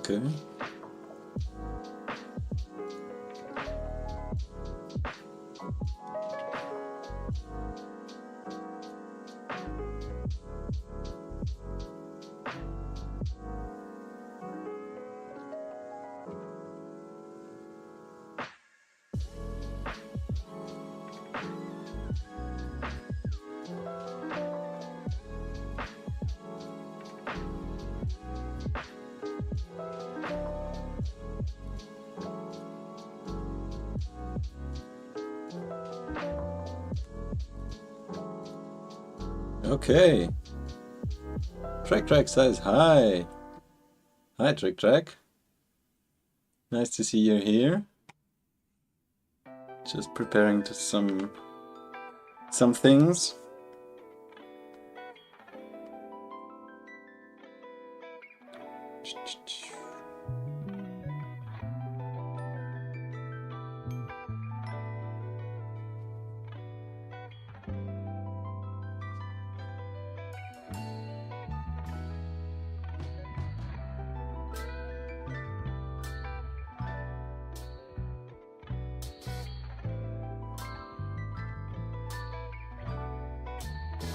Okay. Okay. Track says hi. Hi, Track. Nice to see you here. Just preparing to some things.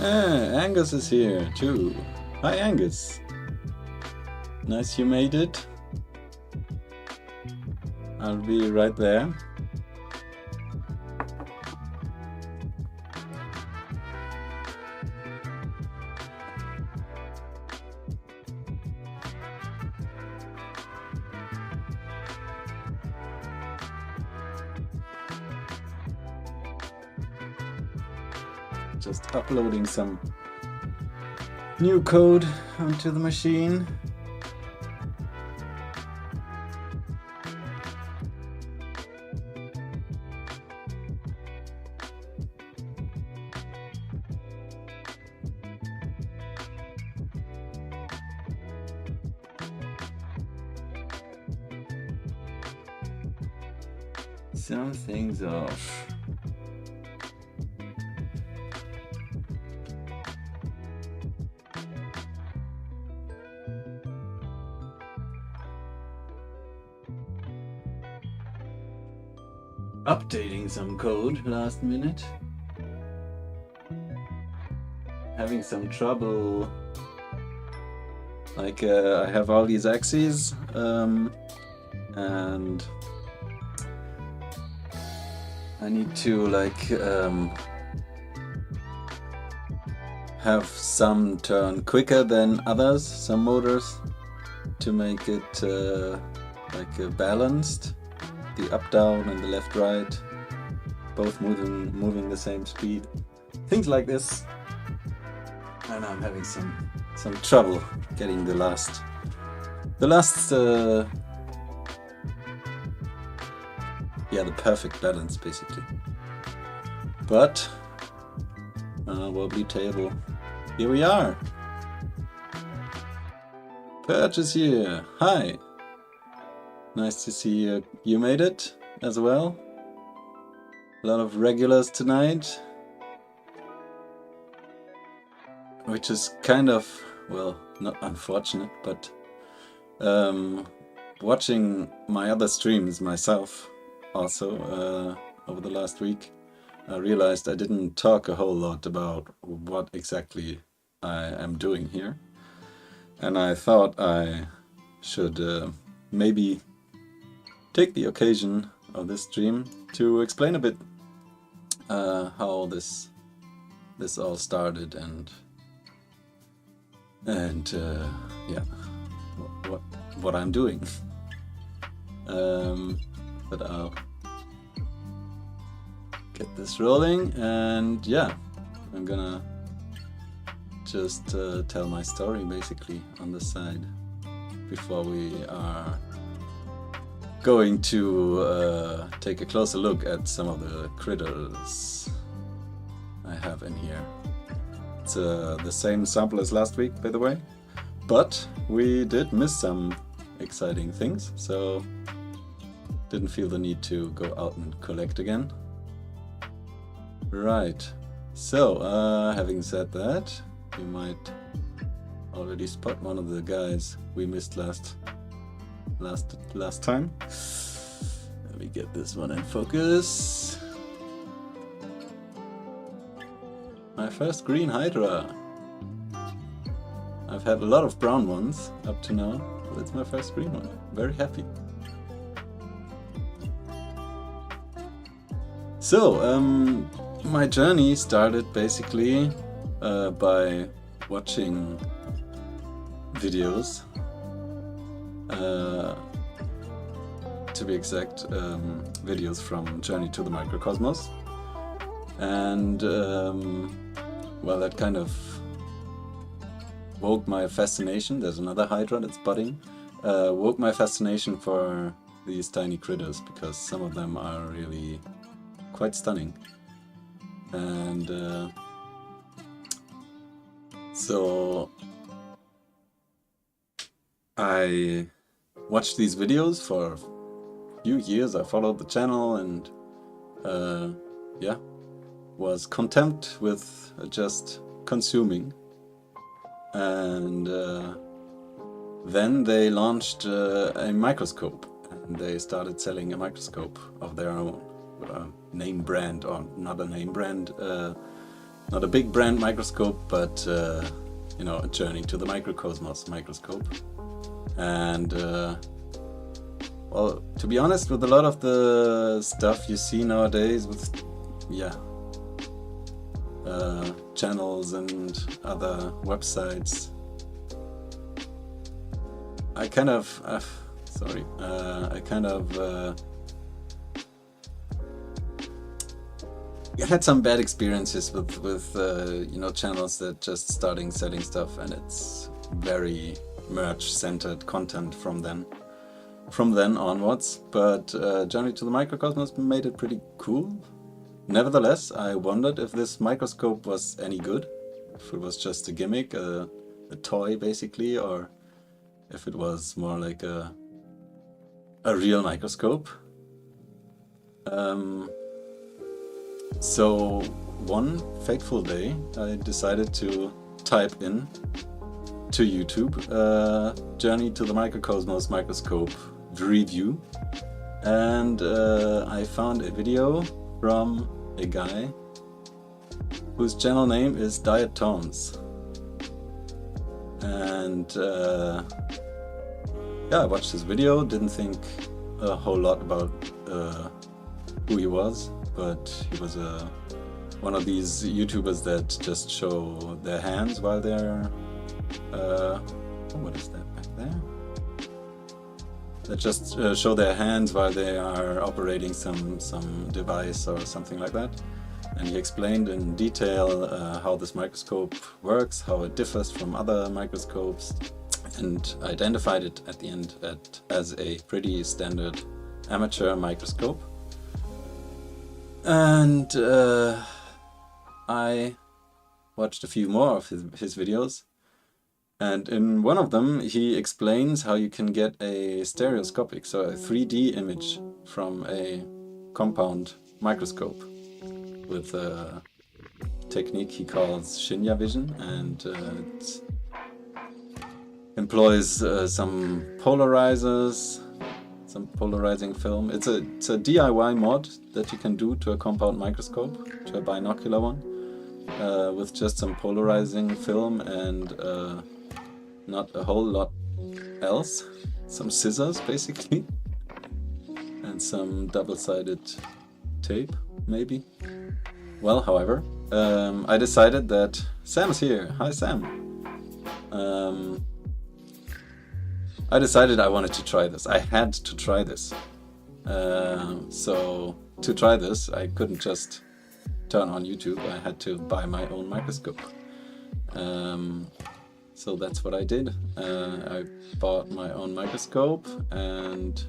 Angus is here too. Hi, Angus. Nice you made it. I'll be right there. Just uploading some new code onto the machine. Some things off. Updating some code last minute. Having some trouble. Like I have all these axes and I need to like have some turn quicker than others, some motors, to make it like balanced. The up down and the left right, both moving the same speed. Things like this. And I'm having some trouble getting the last yeah, the perfect balance basically. But wobbly table. Here we are. Perch is here. Hi. Nice to see you made it as well. A lot of regulars tonight. Which is kind of, well, not unfortunate, but watching my other streams myself also over the last week, I realized I didn't talk a whole lot about what exactly I am doing here. And I thought I should maybe take the occasion of this stream to explain a bit how this all started and yeah, what I'm doing. But I'll get this rolling, and yeah, I'm gonna just tell my story basically on the side before we are going to take a closer look at some of the critters I have in here. It's the same sample as last week, by the way, but we did miss some exciting things, so didn't feel the need to go out and collect again. Right, so having said that, you might already spot one of the guys we missed last last time. Let me get this one in focus. My first green Hydra. I've had a lot of brown ones up to now, but it's my first green one. Very happy. So, my journey started basically by watching videos. To be exact, videos from Journey to the Microcosmos. And, well, that kind of woke my fascination. There's another Hydra that's budding. Woke my fascination for these tiny critters, because some of them are really quite stunning. And so I watched these videos for a few years. I followed the channel and yeah, was content with just consuming. And then they launched a microscope, and they started selling a microscope of their own, name brand, or not a name brand, not a big brand microscope, but you know, a Journey to the Microcosmos microscope. And well, to be honest, with a lot of the stuff you see nowadays with, yeah, channels and other websites, I kind of, I had some bad experiences with you know, channels that just starting selling stuff, and it's very merch-centered content from then onwards. But Journey to the Microcosmos made it pretty cool. Nevertheless, I wondered if this microscope was any good, if it was just a gimmick, a toy basically, or if it was more like a real microscope. So one fateful day, I decided to type in to YouTube Journey to the Microcosmos microscope review, and I found a video from a guy whose channel name is Diet Tones. And yeah, I watched his video, didn't think a whole lot about who he was, but he was one of these YouTubers that just show their hands while they're what is that back there? That just show their hands while they are operating some device or something like that. And he explained in detail how this microscope works, how it differs from other microscopes, and identified it at the end as a pretty standard amateur microscope. And I watched a few more of his videos, and in one of them he explains how you can get a stereoscopic, so a 3D image from a compound microscope with a technique he calls Shinya vision, and it employs some polarizers, some polarizing film. It's a DIY mod that you can do to a compound microscope, to a binocular one, with just some polarizing film and not a whole lot else. Some scissors basically, and some double-sided tape maybe. Well, however, I decided that Sam's here. Hi, Sam. I decided I wanted to try this. I had to try this. So to try this, I couldn't just turn on YouTube. I had to buy my own microscope. So that's what I did. I bought my own microscope and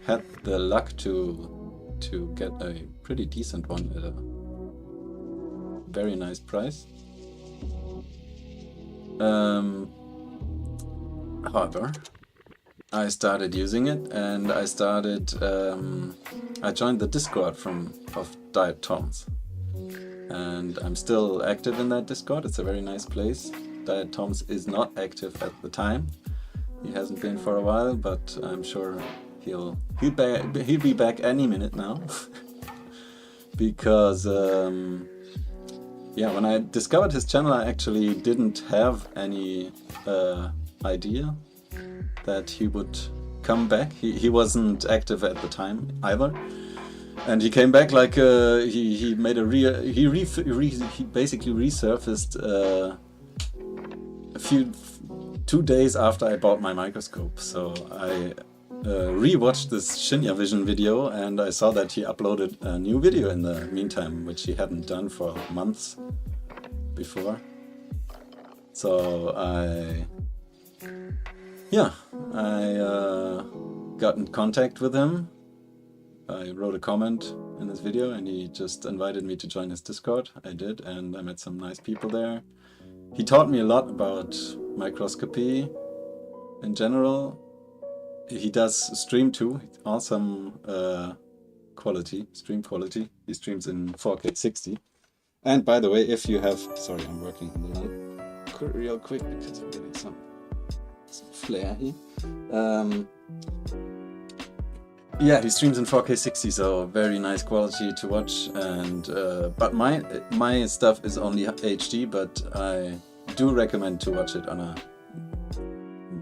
had the luck to get a pretty decent one at a very nice price. However, I started using it, and I joined the Discord of Diet Tones, and I'm still active in that Discord. It's a very nice place. Diet Toms is not active at the time. He hasn't been for a while, but I'm sure he'll be back any minute now. Because yeah, when I discovered his channel, I actually didn't have any idea that he would come back. He wasn't active at the time either, and he came back like he made a he basically resurfaced a few 2 days after I bought my microscope. So I rewatched this Shinya Vision video, and I saw that he uploaded a new video in the meantime, which he hadn't done for months before. So I got in contact with him. I wrote a comment in this video, and he just invited me to join his Discord. I did, and I met some nice people there. He taught me a lot about microscopy in general. He does stream too, awesome stream quality. He streams in 4K 60. And by the way, if you have, sorry, I'm working on the light real quick because I'm getting some flare here. Yeah, he streams in 4K 60, so very nice quality to watch. And but my stuff is only HD, but I do recommend to watch it on a,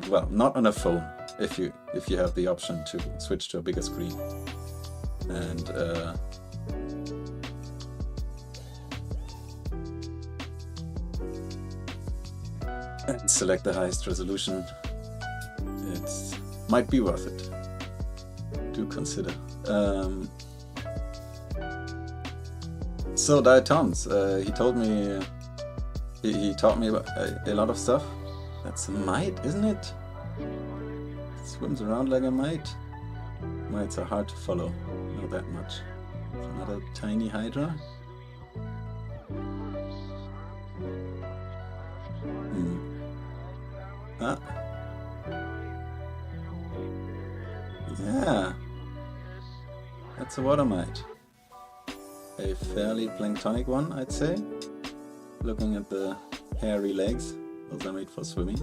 well, not on a phone, if you have the option to switch to a bigger screen. And select the highest resolution. It might be worth it. Do consider. So Diet Toms, he told me, he taught me about a lot of stuff. That's a mite, isn't it? It swims around like a mite. Mites are hard to follow, not that much. Another tiny hydra. Ah. Yeah, that's a water mite. A fairly planktonic one, I'd say. Looking at the hairy legs, those are made for swimming.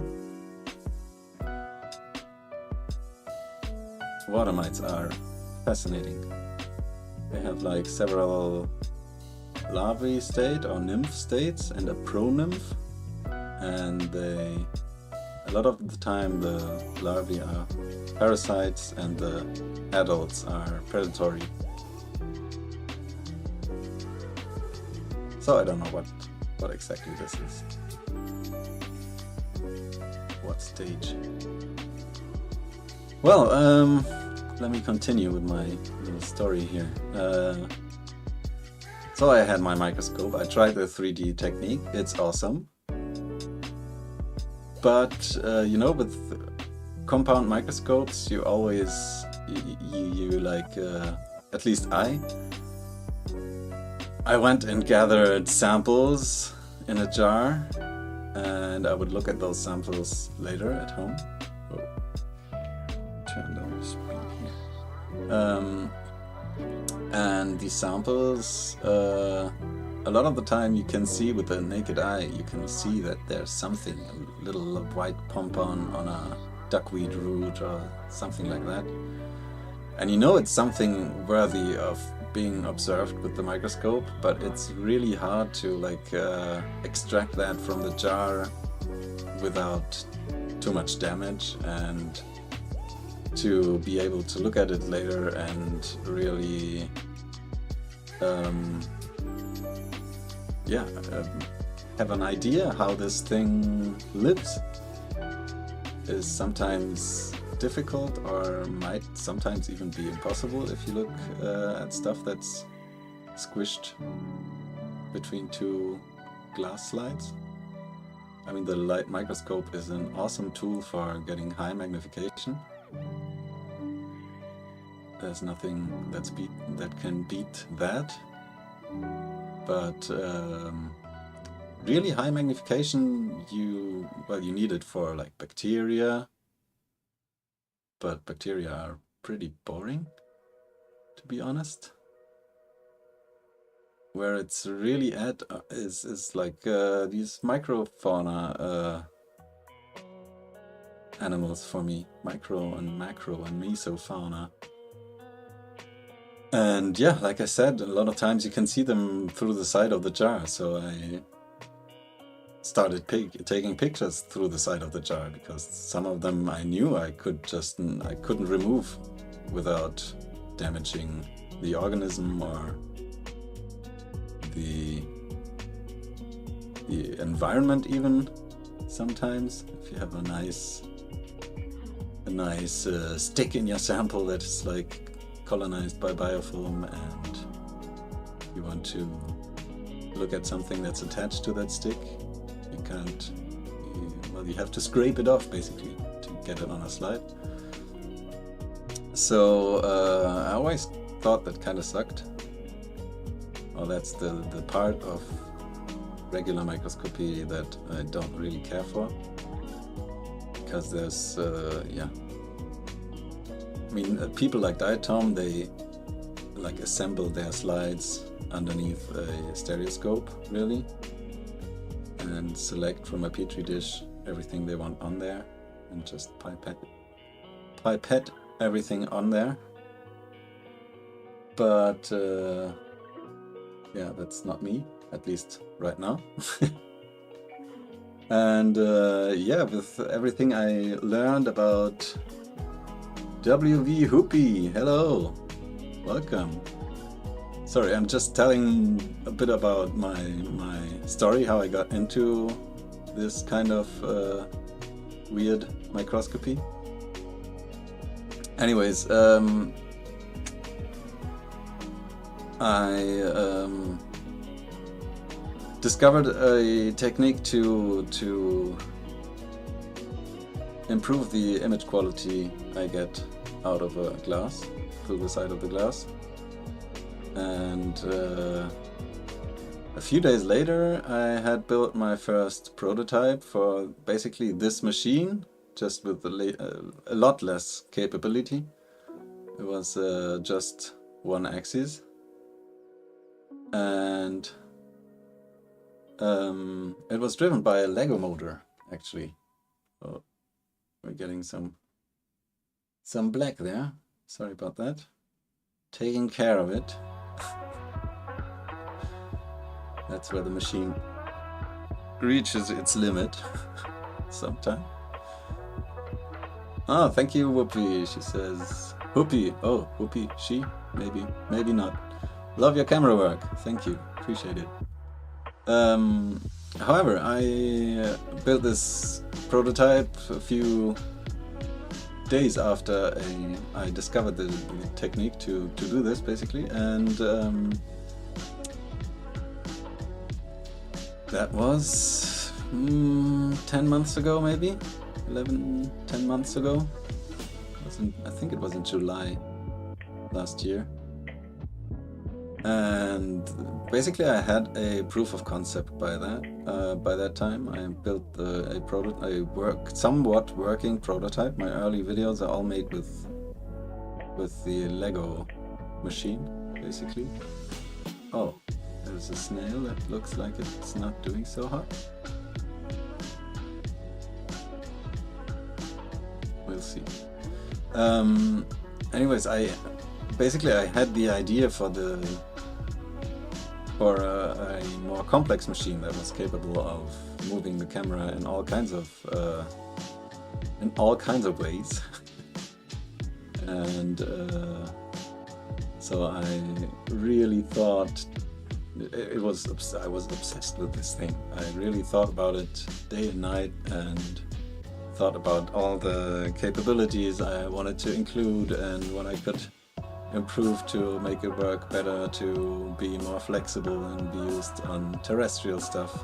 Water mites are fascinating. They have like several larvae state or nymph states and a pro-nymph, and a lot of the time the larvae are parasites and the adults are predatory. So I don't know what exactly this is. What stage? Well, let me continue with my little story here. So I had my microscope. I tried the 3D technique. It's awesome. But you know, with compound microscopes, you always you like at least I went and gathered samples in a jar, and I would look at those samples later at home. Oh, turn down the speed here. And these samples, a lot of the time you can see with the naked eye, you can see that there's something, a little white pompon on a duckweed root or something like that. And you know it's something worthy of being observed with the microscope, but it's really hard to like extract that from the jar without too much damage, and to be able to look at it later and really have an idea how this thing lives is sometimes difficult, or might sometimes even be impossible if you look at stuff that's squished between two glass slides. I mean, the light microscope is an awesome tool for getting high magnification. There's nothing that can beat that. But really high magnification, you need it for like bacteria. But bacteria are pretty boring, to be honest. where it's really at is like these microfauna animals for me, micro and macro and mesofauna. And yeah, like I said, a lot of times you can see them through the side of the jar, so I started taking pictures through the side of the jar, because some of them I knew I couldn't remove without damaging the organism or the environment even. Sometimes if you have a nice stick in your sample that is like colonized by biofilm, and you want to look at something that's attached to that stick, you can't, you have to scrape it off basically to get it on a slide. So I always thought that kind of sucked. Well, that's the part of regular microscopy that I don't really care for, because there's I mean, people like Diatom, they like assemble their slides underneath a stereoscope, really, and select from a petri dish everything they want on there, and just pipette everything on there. But yeah, that's not me, at least right now. And yeah, with everything I learned about WV Hoopy, hello, welcome. Sorry, I'm just telling a bit about my story, how I got into this kind of weird microscopy. Anyways, I discovered a technique to improve the image quality I get out of a glass, through the side of the glass. And a few days later I had built my first prototype for basically this machine, just with a lot less capability. It was just one axis, and it was driven by a Lego motor, actually. Oh, we're getting some black there. Sorry about that. Taking care of it. That's where the machine reaches its limit sometime. Oh, thank you, Whoopi. She says, Whoopi. Oh, Whoopi, she? Maybe not. Love your camera work. Thank you. Appreciate it. However, I built this prototype a few days after I discovered the technique to do this, basically, and that was 10 months ago, maybe 10 months ago. I think it was in July last year. And basically I had a proof of concept by that time. I built a somewhat working prototype. My early videos are all made with the Lego machine, basically. Oh, there's a snail that looks like it's not doing so hot. We'll see. Anyways, I had the idea for a more complex machine that was capable of moving the camera in all kinds of ways. And so I really thought I was obsessed with this thing. I really thought about it day and night, and thought about all the capabilities I wanted to include and what I could improve to make it work better, to be more flexible and be used on terrestrial stuff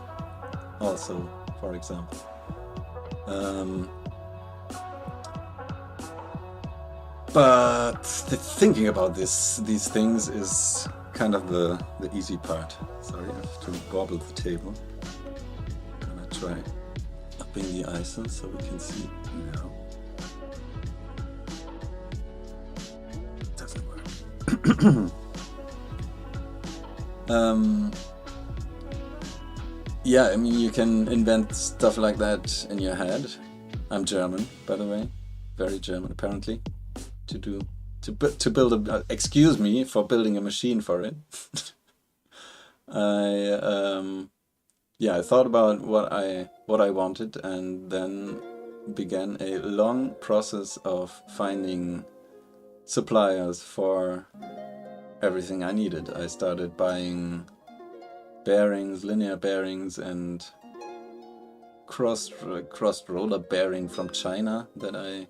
also, for example. But thinking about these things is kind of the easy part. Sorry, I have to wobble the table. I'm gonna try upping the ISO so we can see now. Yeah, I mean, you can invent stuff like that in your head. I'm German, by the way, very German apparently. To build a excuse me for building a machine for it. I thought about what I wanted, and then began a long process of finding suppliers for everything I needed. I started buying bearings, linear bearings, and crossed roller bearing from China that I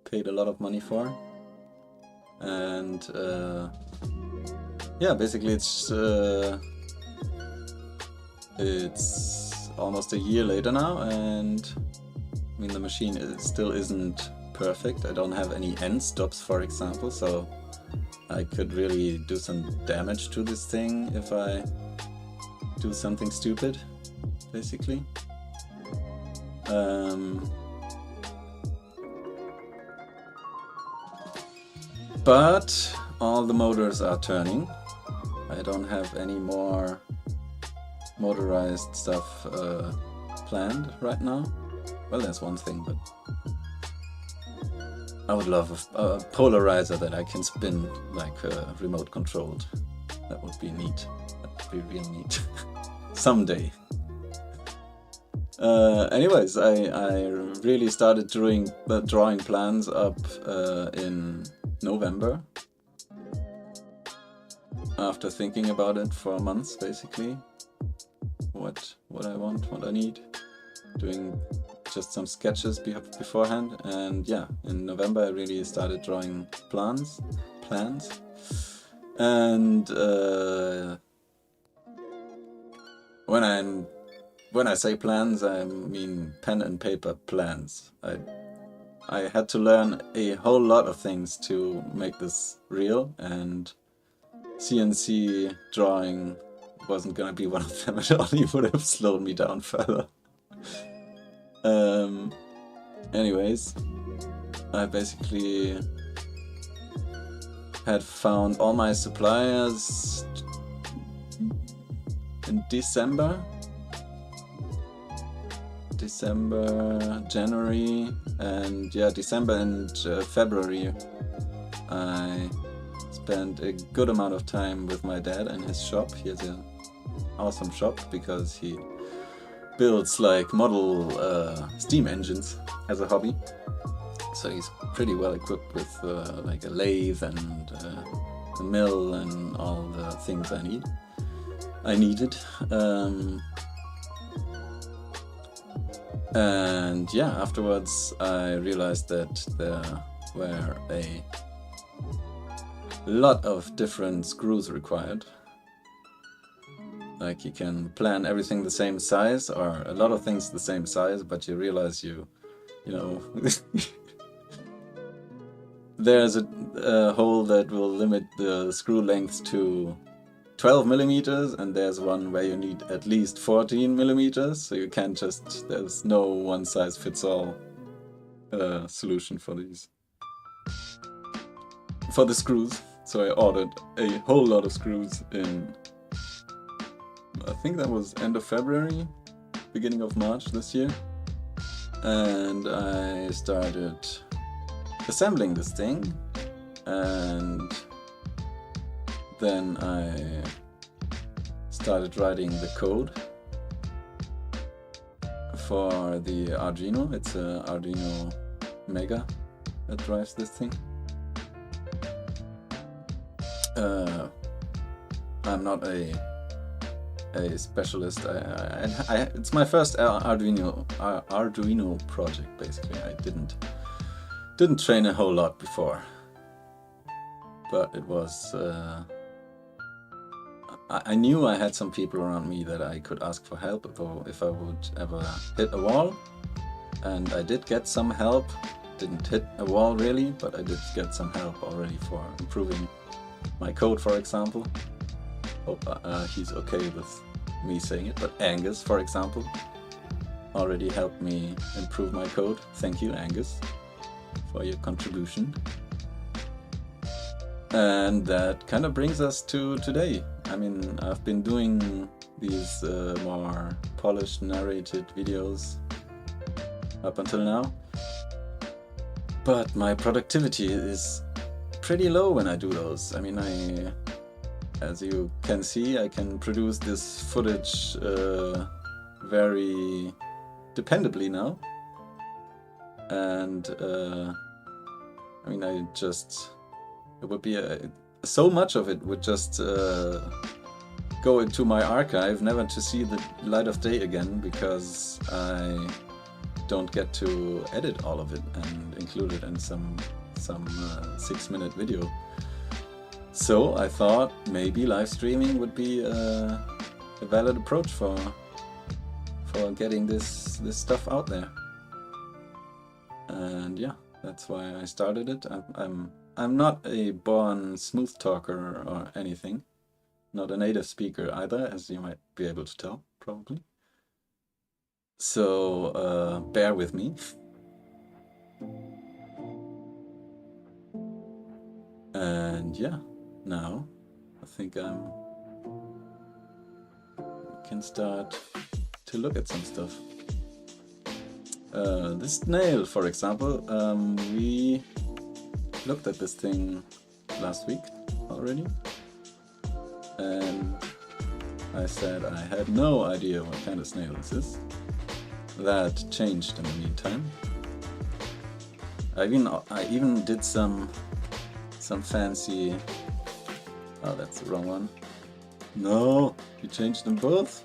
paid a lot of money for. And yeah, basically it's almost a year later now, and I mean the machine still isn't perfect. I don't have any end stops, for example, so I could really do some damage to this thing if I do something stupid, basically. But all the motors are turning. I don't have any more motorized stuff planned right now. Well, there's one thing, but I would love a polarizer that I can spin like remote controlled. That would be neat. That would be real neat. Someday. Anyways, I really started drawing plans up in November. After thinking about it for months, basically. What I want, what I need. Doing just some sketches beforehand, and yeah, in November I really started drawing plans. And when I say plans, I mean pen and paper plans. I had to learn a whole lot of things to make this real, and CNC drawing wasn't gonna be one of them. It only would have slowed me down further. Anyways, I basically had found all my suppliers in December, January, and yeah, December and February I spent a good amount of time with my dad and his shop. He has an awesome shop because he builds like model steam engines as a hobby. So he's pretty well equipped with like a lathe and a mill and all the things I needed. And yeah, afterwards I realized that there were a lot of different screws required. Like you can plan everything the same size, or a lot of things the same size, but you realize you know there's a hole that will limit the screw length to 12 millimeters, and there's one where you need at least 14 millimeters, so you can't just, there's no one size fits all solution for the screws. So I ordered a whole lot of screws in, I think that was end of February, beginning of March this year, and I started assembling this thing, and then I started writing the code for the Arduino. It's a Arduino Mega that drives this thing. I'm not a specialist. It's my first Arduino project. Basically, I didn't train a whole lot before, but it was. I knew I had some people around me that I could ask for help if I would ever hit a wall, and I did get some help. Didn't hit a wall really, but I did get some help already for improving my code, for example. Hope he's okay with me saying it, but Angus, for example, already helped me improve my code. Thank you, Angus, for your contribution. And that kind of brings us to today. I mean, I've been doing these more polished narrated videos up until now, but my productivity is pretty low when I do those. I mean, as you can see, I can produce this footage very dependably now, and I mean, it would be so much of it would just go into my archive, never to see the light of day again, because I don't get to edit all of it and include it in some 6-minute video. So I thought maybe live streaming would be a valid approach for getting this stuff out there. And yeah, that's why I started it. I'm not a born smooth talker or anything, not a native speaker either, as you might be able to tell, probably. So bear with me. And yeah, now I think we can start to look at some stuff. This snail, for example, we looked at this thing last week already, and I said I had no idea what kind of snail this is. That changed in the meantime. I even did some fancy... Oh, that's the wrong one. No, you changed them both?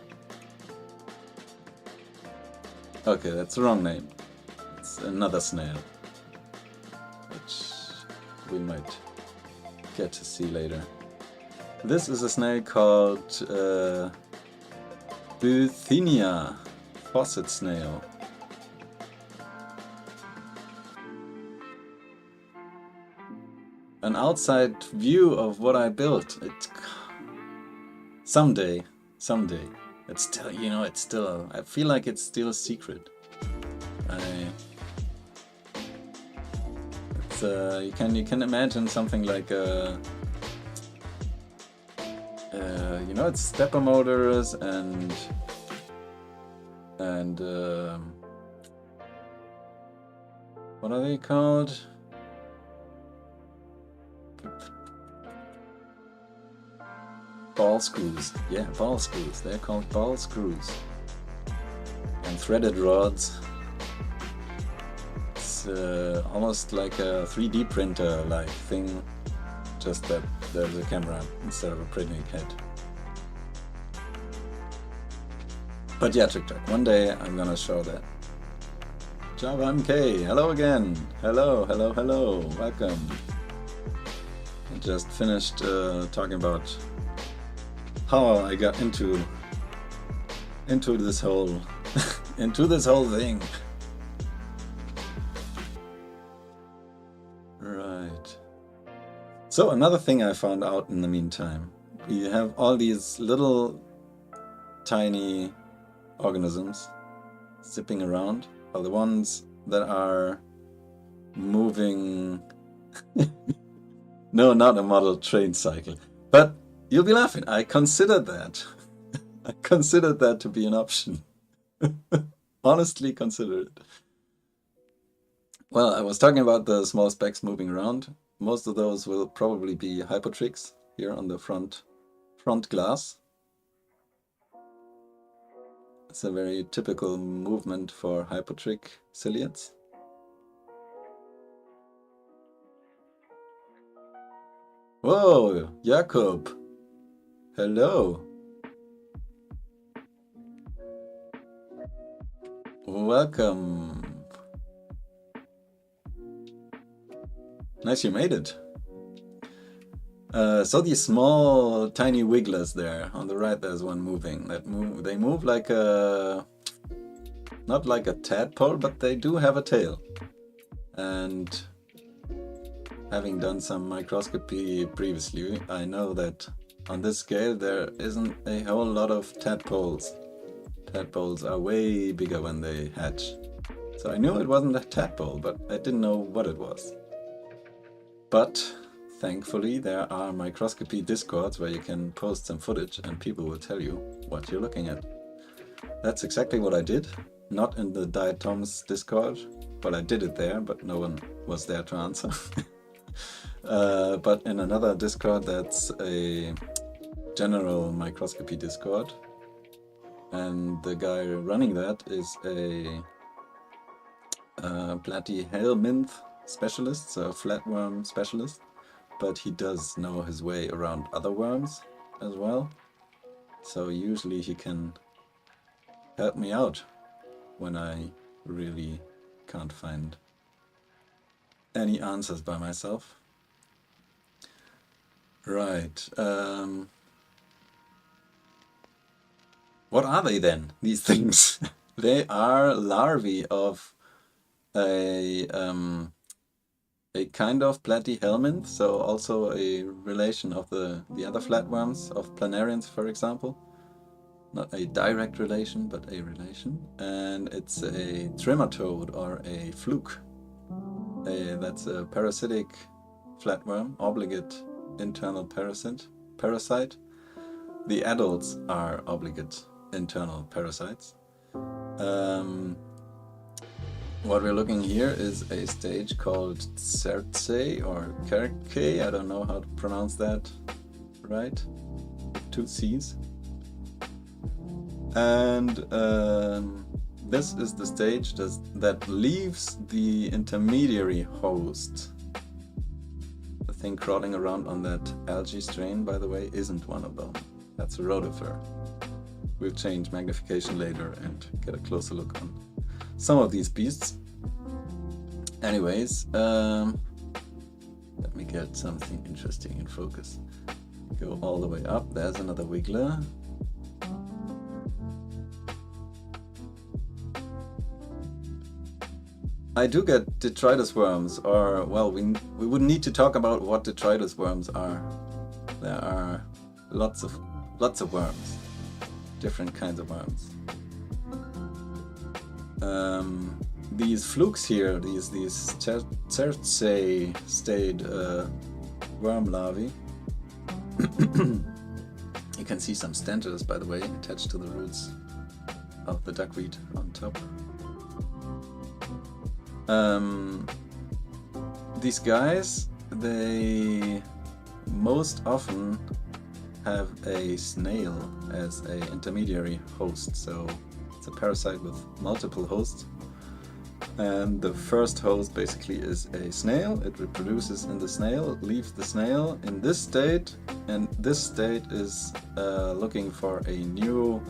Okay, that's the wrong name. It's another snail, which we might get to see later. This is a snail called Bithynia faucet snail. An outside view of what I built. Someday. It's still, you know, I feel like it's still a secret. You can imagine something like you know, it's stepper motors and what are they called? Ball screws. Yeah, ball screws. They're called ball screws. And threaded rods. It's almost like a 3D printer like thing, just that there's a camera instead of a printing head. But yeah, TikTok. One day I'm gonna show that. Java MK, hello again. Hello. Welcome. I just finished talking about how I got into this whole thing. Right. So another thing I found out in the meantime, we have all these little tiny organisms zipping around, are the ones that are moving. No, not a model train cycle, but you'll be laughing. I considered that. I considered that to be an option. Honestly considered it. Well, I was talking about the small specks moving around. Most of those will probably be hypotrix here on the front glass. It's a very typical movement for hypotrick ciliates. Whoa, Jakob. Hello. Welcome. Nice you made it. So these small tiny wigglers there on the right, there's one moving. They move like not like a tadpole, but they do have a tail. And having done some microscopy previously, I know that on this scale there isn't a whole lot of tadpoles. Tadpoles are way bigger when they hatch. So I knew it wasn't a tadpole, but I didn't know what it was. But thankfully there are microscopy discords where you can post some footage and people will tell you what you're looking at. That's exactly what I did. Not in the Diet Tom's Discord. Well, I did it there, but no one was there to answer. But in another Discord that's a general microscopy Discord. And the guy running that is a platyhelminth specialist, so a flatworm specialist. But he does know his way around other worms as well. So usually he can help me out when I really can't find any answers by myself. Right. What are they then, these things? They are larvae of a kind of platyhelminth, so also a relation of the other flatworms of planarians, for example. Not a direct relation, but a relation. And it's a trematode or a fluke. That's a parasitic flatworm, obligate internal parasite. The adults are obligate internal parasites. What we're looking here is a stage called Cerce or Cerce. I don't know how to pronounce that right. 2 C's. And this is the stage that leaves the intermediary host. The thing crawling around on that algae strain, by the way, isn't one of them. That's a rotifer. We'll change magnification later and get a closer look on some of these beasts. Anyways, let me get something interesting in focus. Go all the way up. There's another wiggler. I do get detritus worms, or well, we wouldn't need to talk about what detritus worms are. There are lots of worms, different kinds of worms. These flukes here, these Cerce stayed worm larvae. You can see some stentors, by the way, attached to the roots of the duckweed on top. These guys, they most often have a snail as an intermediary host, so it's a parasite with multiple hosts. And the first host basically is a snail. It reproduces in the snail, it leaves the snail in this state, and this state is looking for a new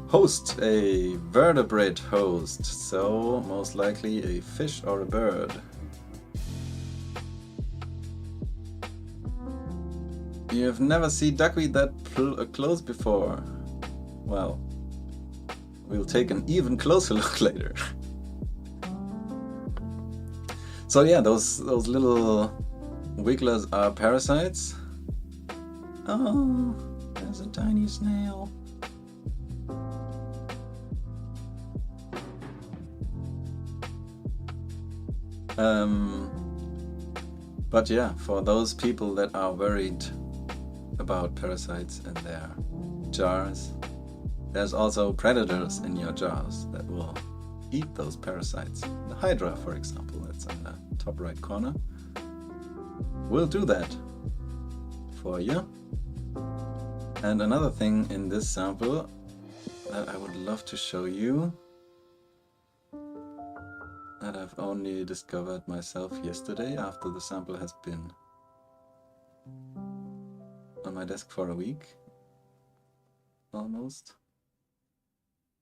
host, a vertebrate host, so most likely a fish or a bird. You've never seen duckweed that close before? Well, we'll take an even closer look later. So yeah, those little wigglers are parasites. Oh, there's a tiny snail. But yeah, for those people that are worried about parasites in their jars, there's also predators in your jars that will eat those parasites. The hydra, for example, that's on the top right corner, will do that for you. And another thing in this sample that I would love to show you, that I've only discovered myself yesterday after the sample has been on my desk for a week, almost.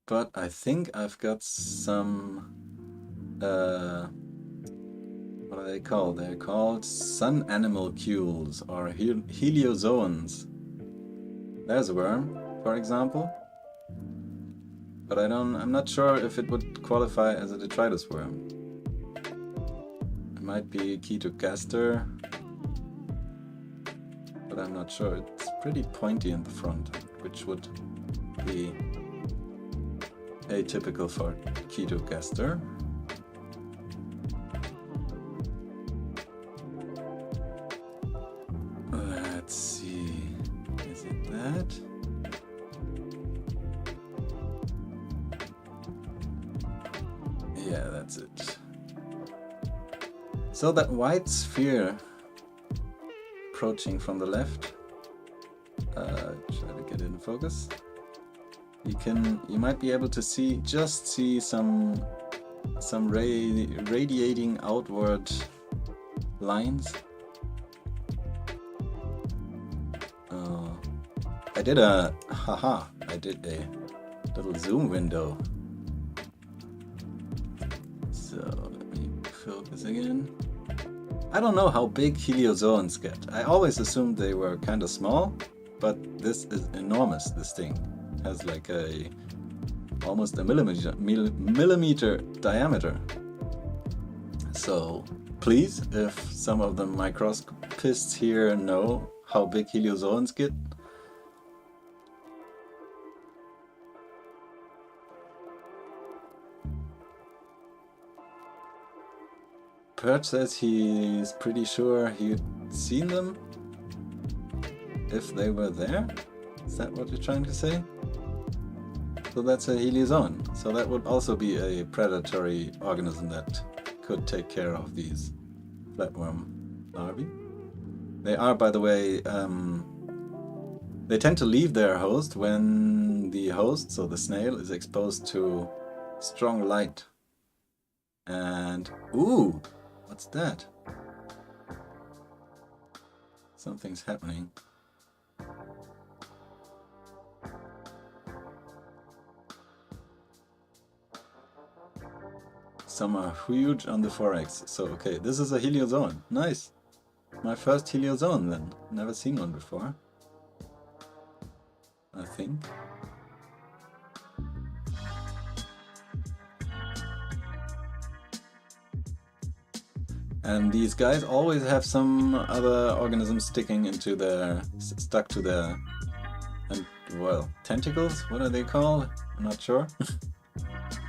But I think I've got some, what are they called? They're called sun animalcules or heliozoans. There's a worm, for example. But I'm not sure if it would qualify as a detritus worm. It might be Ketogaster, but I'm not sure. It's pretty pointy in the front, which would be atypical for Ketogaster. Yeah, that's it. So that white sphere approaching from the left, try to get it in focus. You might be able to see some radiating outward lines. I did a little zoom window. So let me focus again. I don't know how big heliozoans get. I always assumed they were kind of small, but this is enormous. This thing has like almost a millimeter diameter. So please, if some of the microscopists here know how big heliozoans get, Perch says he's pretty sure he'd seen them if they were there. Is that what you're trying to say? So that's a heliozoan. So that would also be a predatory organism that could take care of these flatworm larvae. They are, by the way, they tend to leave their host when the host, so the snail, is exposed to strong light. And, ooh, what's that? Something's happening. Some are huge on the forex. So, okay, this is a heliozoan. Nice. My first heliozoan then. Never seen one before, I think. And these guys always have some other organism stuck to their, and well, tentacles? What are they called? I'm not sure.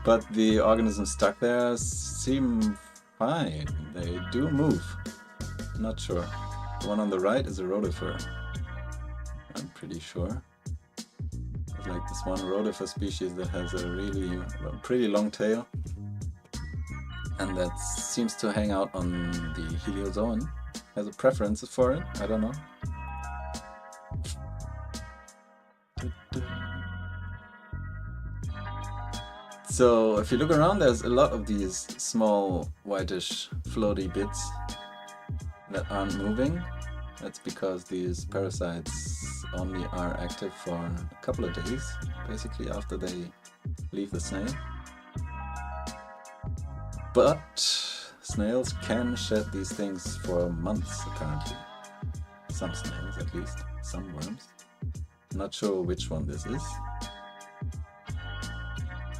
But the organisms stuck there seem fine. They do move. Not sure. The one on the right is a rotifer. I'm pretty sure. There's like this one rotifer species that has a pretty long tail. And that seems to hang out on the heliozoan. Has a preference for it, I don't know. So if you look around, there's a lot of these small whitish floaty bits that aren't moving. That's because these parasites only are active for a couple of days, basically after they leave the snail. But snails can shed these things for months, apparently. Some snails, at least. Some worms. Not sure which one this is.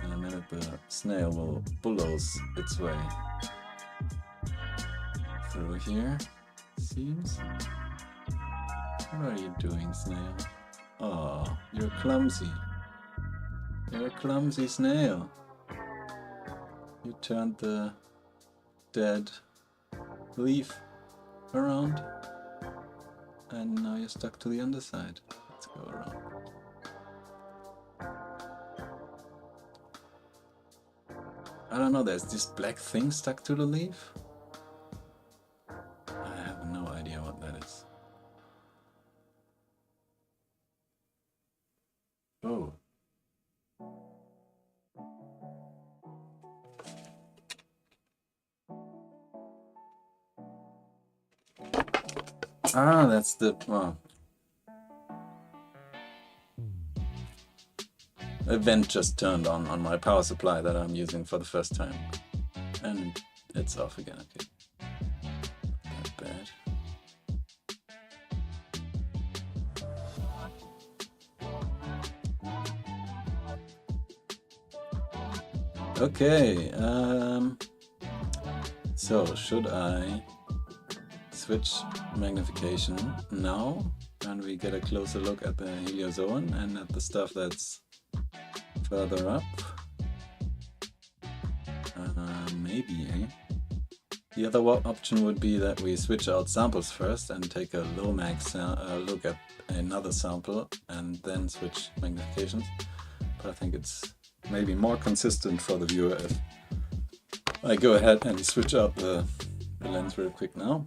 In a minute the snail will bulldoze its way through here, seems. What are you doing, snail? Oh, you're clumsy. You're a clumsy snail. You turned the dead leaf around and now you're stuck to the underside. Let's go around. I don't know, there's this black thing stuck to the leaf. I have no idea what that is. Oh. Ah, that's the... Oh. A vent just turned on my power supply that I'm using for the first time. And it's off again, okay. Not bad. Okay, so should I switch magnification now and we get a closer look at the heliozoan and at the stuff that's further up? Maybe, eh? The other option would be that we switch out samples first and take a low mag look at another sample and then switch magnifications. But I think it's maybe more consistent for the viewer if I go ahead and switch out the lens real quick now.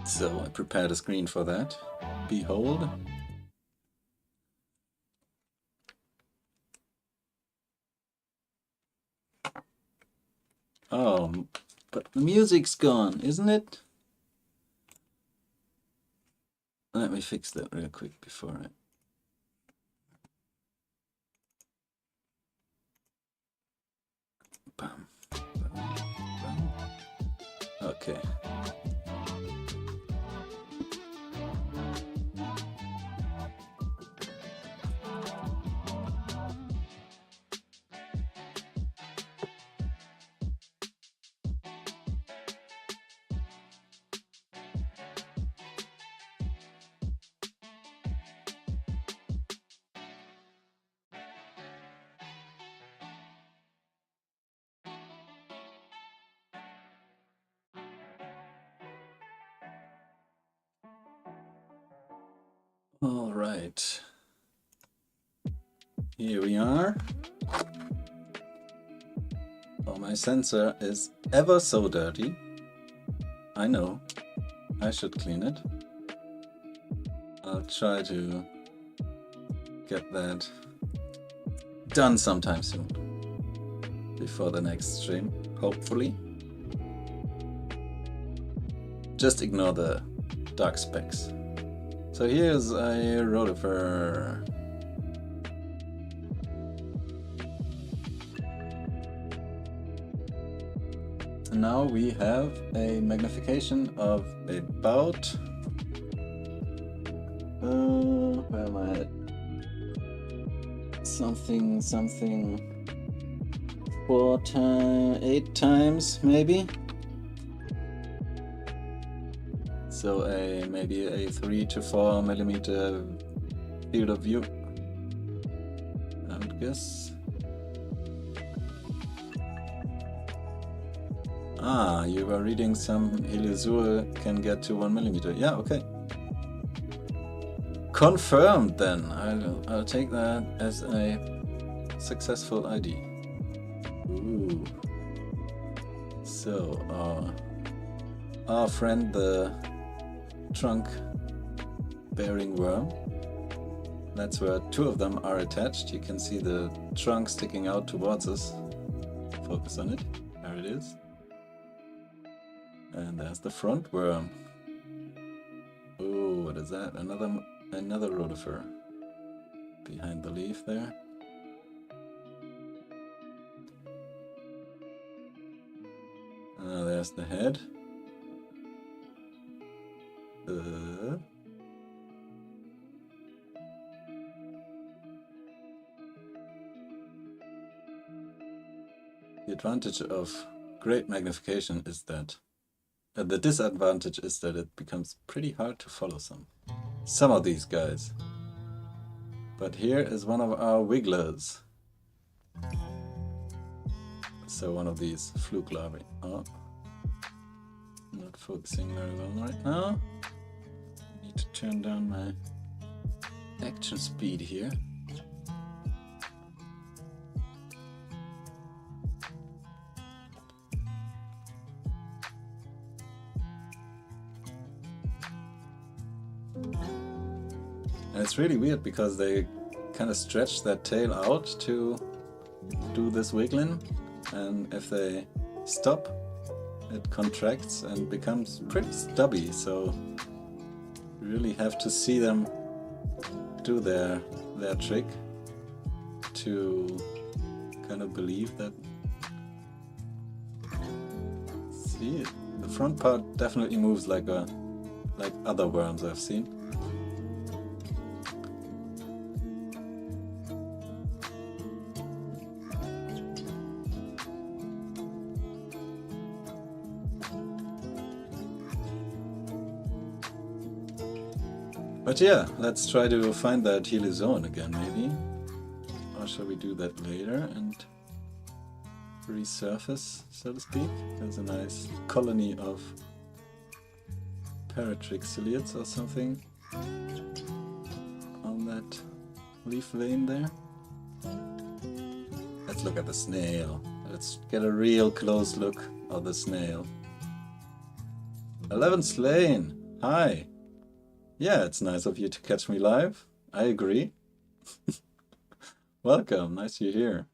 So I prepared a screen for that. Behold. Oh, but the music's gone, isn't it? Let me fix that real quick before I... Bam, bam, bam. Okay. All right. Here we are. Oh, my sensor is ever so dirty. I know. I should clean it. I'll try to get that done sometime soon. Before the next stream, hopefully. Just ignore the dark specks. So here's a rotifer. Now we have a magnification of about where am I at? Something 8 times maybe. So maybe a 3 to 4 millimeter field of view, I would guess. Ah, you were reading some Heliosur can get to 1 millimeter. Yeah, okay. Confirmed then. I'll take that as a successful ID. Ooh. So our friend the trunk bearing worm. That's where 2 of them are attached. You can see the trunk sticking out towards us. Focus on it. There it is. And there's the front worm. Oh, what is that? Another rotifer behind the leaf there. There's the head. The advantage of great magnification is that the disadvantage is that it becomes pretty hard to follow some of these guys. But here is one of our wigglers. So one of these fluke larvae. Oh, not focusing very well right now. Need to turn down my action speed here. And it's really weird because they kind of stretch that tail out to do this wiggling, and if they stop, it contracts and becomes pretty stubby, so you really have to see them do their trick to kind of believe that. See, the front part definitely moves like other worms I've seen. But yeah, let's try to find that Heliosur again, maybe. Or shall we do that later and resurface, so to speak? There's a nice colony of paratrixiliates or something on that leaf vein there. Let's look at the snail. Let's get a real close look of the snail. 11 slain! Hi! Yeah, it's nice of you to catch me live. I agree. Welcome, nice you're here.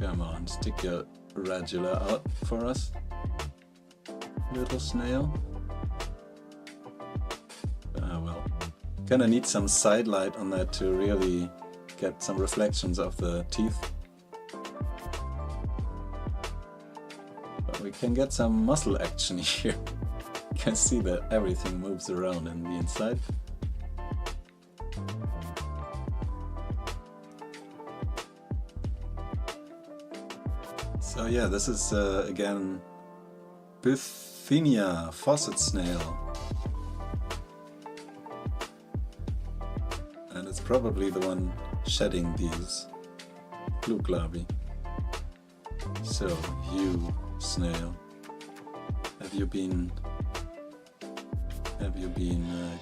Come on, stick your radula out for us, little snail. Ah well, kinda need some side light on that to really get some reflections of the teeth. But we can get some muscle action here. You can see that everything moves around in the inside. So yeah, this is again Bithynia faucet snail. And it's probably the one shedding these blue larvae. So, you, snail, have you been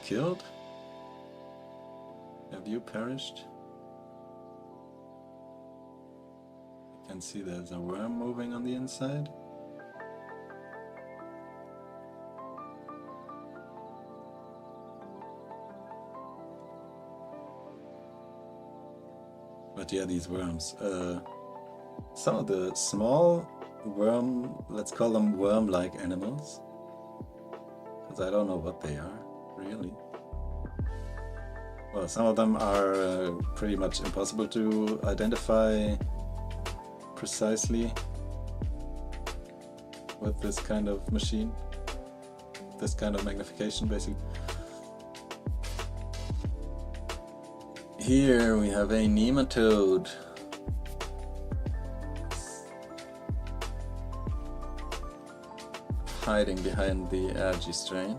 killed? Have you perished? You can see there's a worm moving on the inside. But yeah, these worms. Some of the small worm, let's call them worm-like animals. Because I don't know what they are, really. Well, some of them are pretty much impossible to identify precisely with this kind of machine. This kind of magnification, basically. Here we have a nematode. Hiding behind the algae strain.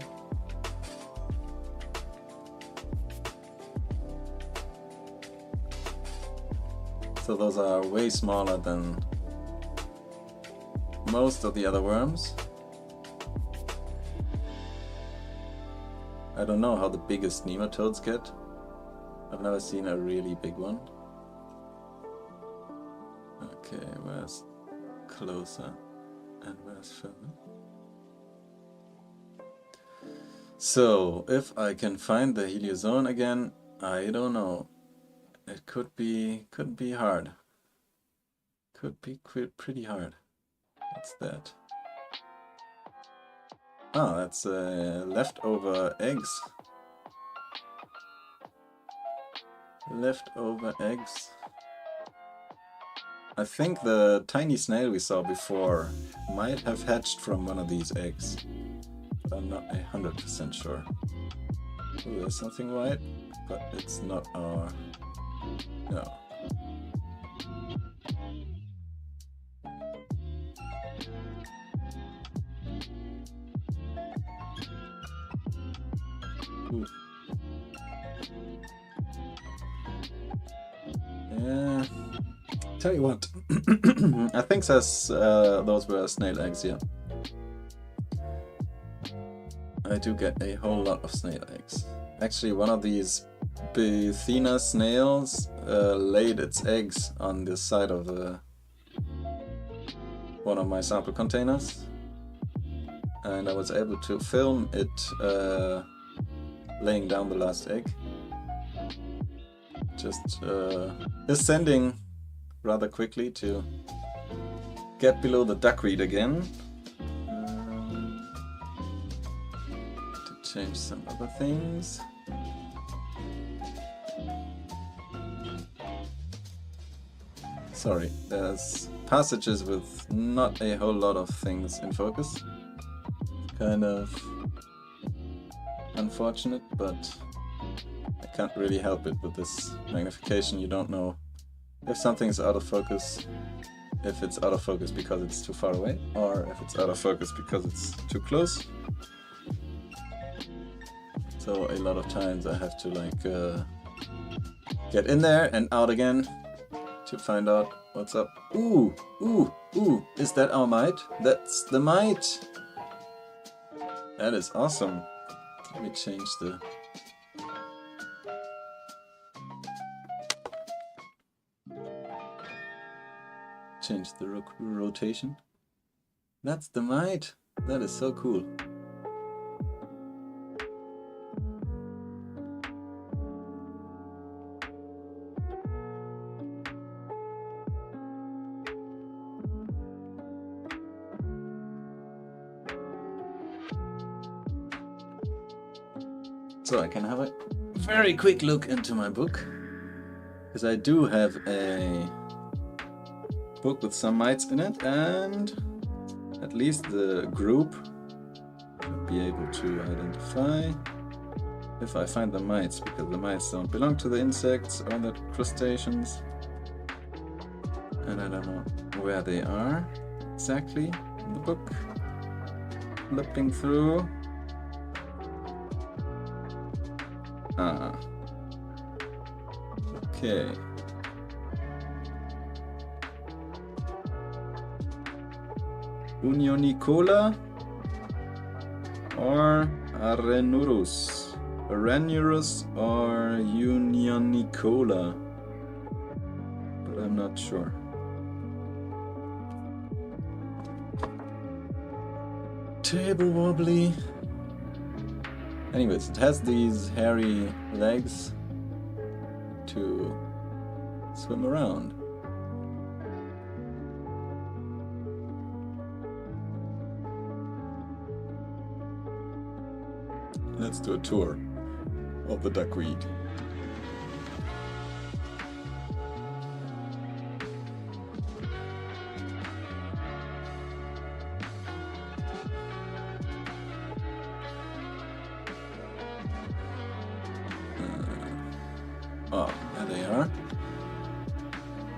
So those are way smaller than most of the other worms. I don't know how the biggest nematodes get. I've never seen a really big one. Okay, where's closer and where's further? So, if I can find the heliozone again, I don't know. It could be hard. Could be pretty hard. What's that? Ah, that's leftover eggs. Leftover eggs. I think the tiny snail we saw before might have hatched from one of these eggs. But I'm not 100% sure. Ooh, there's something white, but it's not our... no. Ooh. Yeah, tell you what, I think those were snail eggs, yeah. I do get a whole lot of snail eggs. Actually, one of these Bithynia snails laid its eggs on the side of one of my sample containers. And I was able to film it laying down the last egg. Just ascending rather quickly to get below the duckweed again. To change some other things. Sorry, there's passages with not a whole lot of things in focus. Kind of unfortunate, but I can't really help it with this magnification. You don't know if something's out of focus, if it's out of focus because it's too far away, or if it's out of focus because it's too close. So a lot of times I have to like get in there and out again to find out what's up. Ooh, ooh, ooh, is that our mite? That's the mite! That is awesome. Let me change the... rotation. That's the mite! That is so cool. So I can have a very quick look into my book, because I do have a book with some mites in it, and at least the group should be able to identify if I find the mites, because the mites don't belong to the insects or the crustaceans, and I don't know where they are exactly in the book. Flipping through. Ah. Okay. Unionicola or Arenurus? Arenurus or Unionicola? But I'm not sure. Table wobbly. Anyways, it has these hairy legs to swim around. Let's do a tour of the duckweed. Oh, there they are.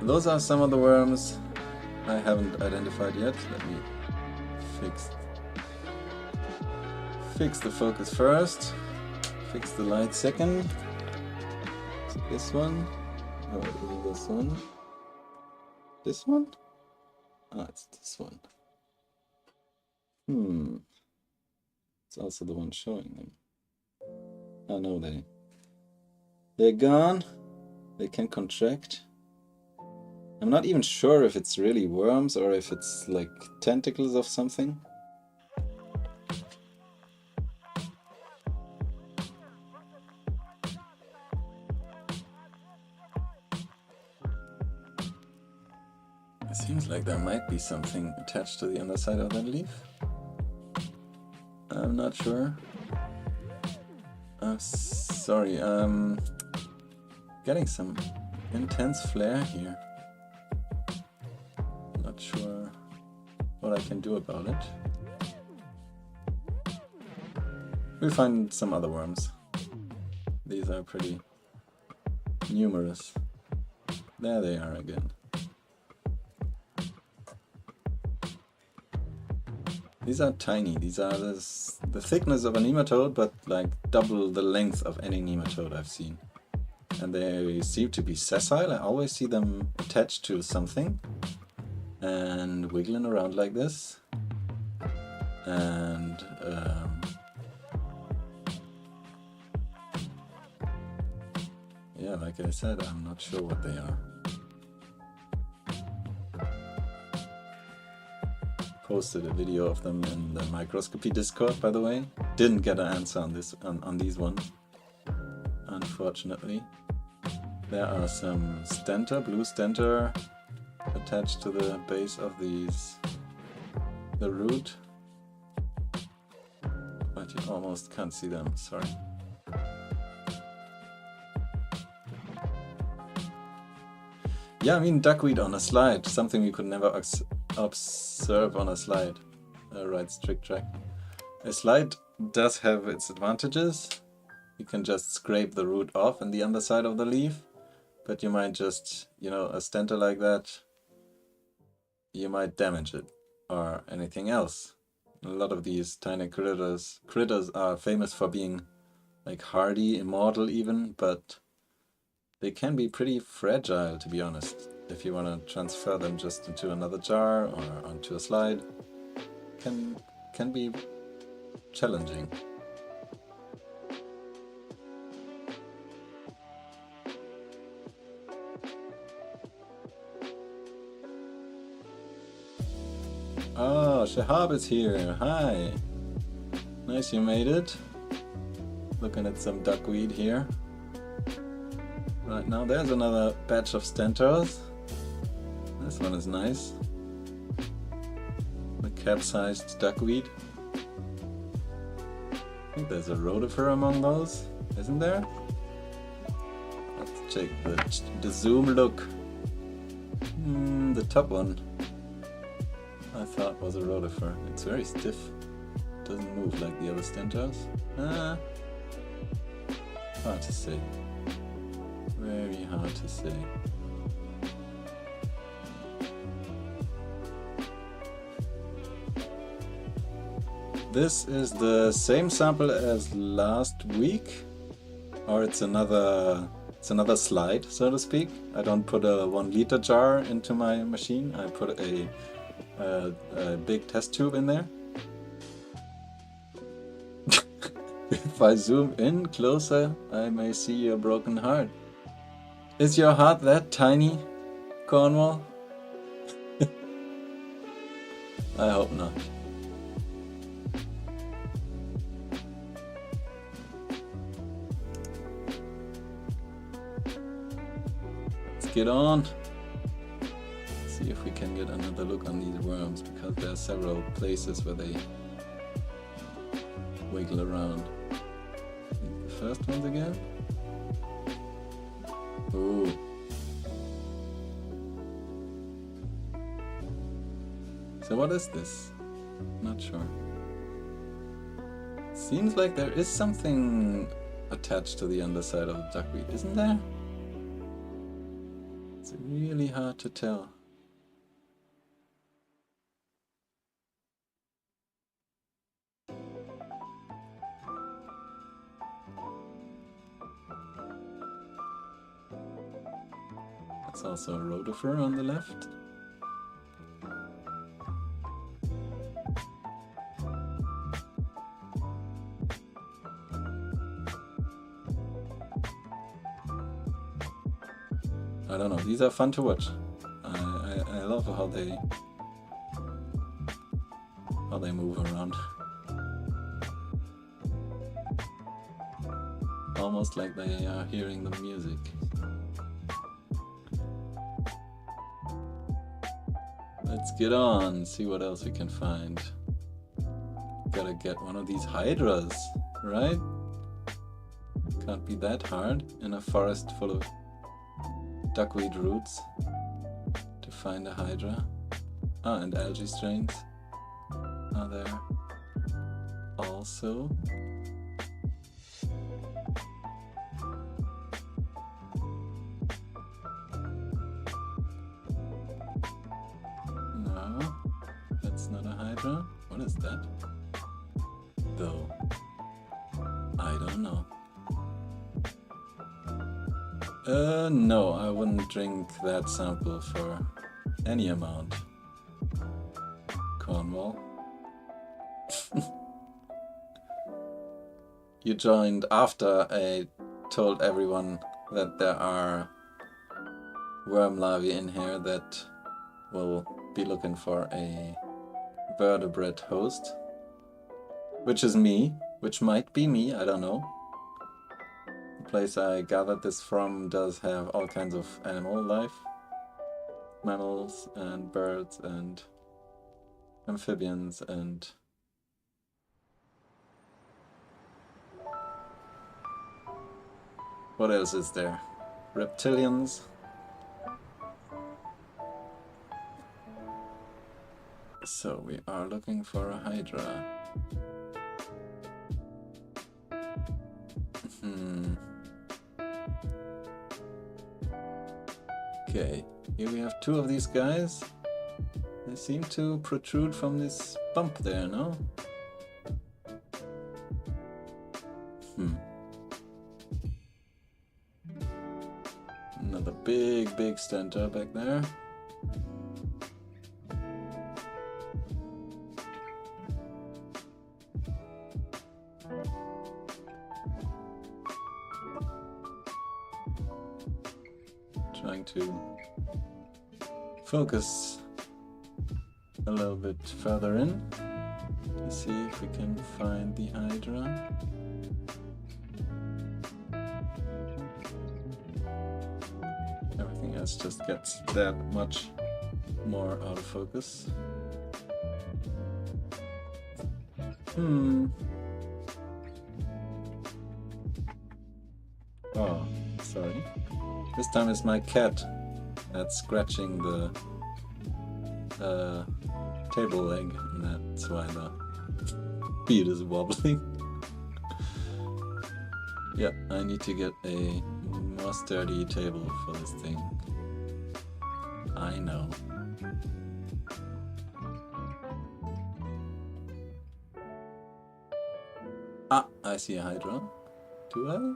Those are some of the worms I haven't identified yet. Let me fix the focus first. Fix the light second. Is it this one? No, it isn't this one. This one? Ah, it's this one. It's also the one showing them. Oh no, they're gone. They can contract. I'm not even sure if it's really worms or if it's like tentacles of something. It seems like there might be something attached to the underside of that leaf. I'm not sure. I'm sorry, getting some intense flare here. Not sure what I can do about it. We'll find some other worms. These are pretty numerous. There they are again. These are tiny. These are the thickness of a nematode, but like double the length of any nematode I've seen. And they seem to be sessile. I always see them attached to something and wiggling around like this. And yeah, like I said, I'm not sure what they are. Posted a video of them in the Microscopy Discord, by the way. Didn't get an answer on this on these ones, unfortunately. There are some stentor, blue stentor, attached to the base of the root, but you almost can't see them. Sorry. Yeah, I mean duckweed on a slide, something we could never observe on a slide. Right, strict track. A slide does have its advantages. You can just scrape the root off in the underside of the leaf, but you might just, you know, a stentor like that, you might damage it or anything else. A lot of these tiny critters are famous for being like hardy, immortal even, but they can be pretty fragile, to be honest. if you want to transfer them just into another jar or onto a slide, can be challenging. Oh, Shahab is here. Hi. Nice you made it. Looking at some duckweed here. Right now there's another batch of stentos. This one is nice. The capsized duckweed. I think there's a rotifer among those, isn't there? Let's check the zoom look. The top one I thought was a rotifer. It's very stiff. Doesn't move like the other stentos. Hard to say. Very hard to say. This is the same sample as last week, or it's another slide, so to speak. I don't put a 1 liter jar into my machine. I put a big test tube in there. If I zoom in closer, I may see your broken heart. Is your heart that tiny, Cornwall? I hope not. Let's get on. See if we can get another look on these worms, because there are several places where they wiggle around. The first ones again. Ooh. So what is this? Not sure. Seems like there is something attached to the underside of the duckweed, isn't there? It's really hard to tell. There's also a rotifer on the left. I don't know, these are fun to watch. I love how they move around. Almost like they are hearing the music. Let's get on, see what else we can find. Gotta get one of these hydras, right? Can't be that hard in a forest full of duckweed roots to find a hydra. Ah, and algae strains are there also. No, that's not a hydra. What is that? Though, I don't know. No, I wouldn't drink that sample for any amount. Cornwall. You joined after I told everyone that there are worm larvae in here that will be looking for a vertebrate host. Which is me, which might be me, I don't know. The place I gathered this from does have all kinds of animal life. Mammals and birds and amphibians and what else is there? Reptilians. So we are looking for a hydra. Okay, here we have two of these guys. They seem to protrude from this bump there, no? Another big center back there. Trying to focus a little bit further in to see if we can find the Hydra. Everything else just gets that much more out of focus. Oh, sorry. This time it's my cat that's scratching the table leg, and that's why the bead is wobbling. Yeah, I need to get a more sturdy table for this thing. I know. Ah, I see a Hydra. Do I?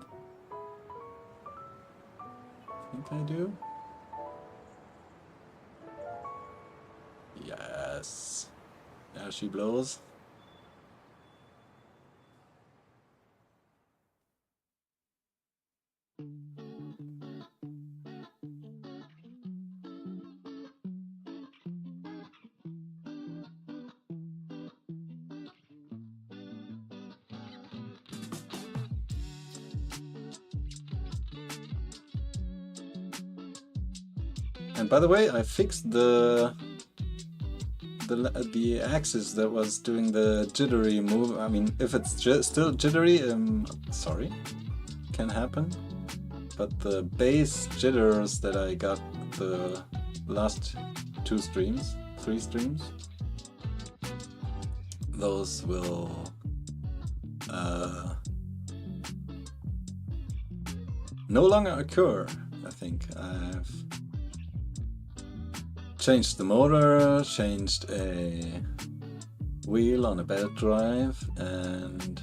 I think I do. Yes. There she blows. And by the way, I fixed the axis that was doing the jittery move. I mean, if it's still jittery, sorry, can happen. But the base jitters that I got the last 3 streams, those will no longer occur. I think I've changed the motor, changed a wheel on a belt drive, and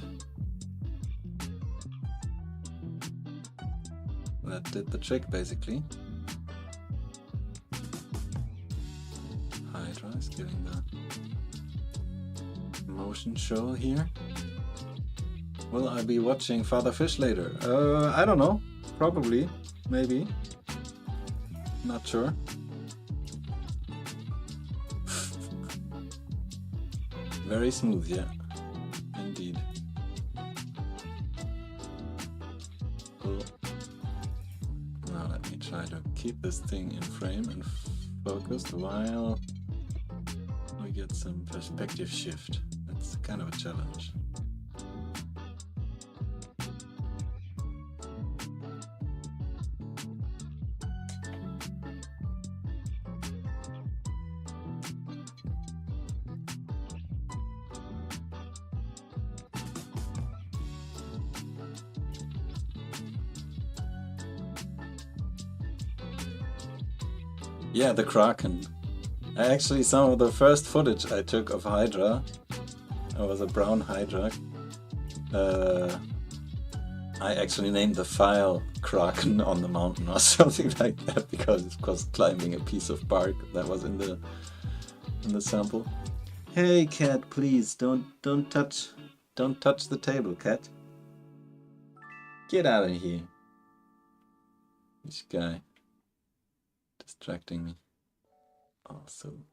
that did the trick basically. Hydra is giving the motion show here. Will I be watching Father Fish later? I don't know. Probably. Maybe. Not sure. Very smooth, yeah, indeed. Cool. Now let me try to keep this thing in frame and focused while we get some perspective shift. That's kind of a challenge. Yeah, the Kraken. Actually, some of the first footage I took of Hydra, it was a brown Hydra. I actually named the file Kraken on the mountain or something like that because it was climbing a piece of bark that was in the sample. Hey cat, please don't touch the table, cat. Get out of here. This guy distracting me. Awesome.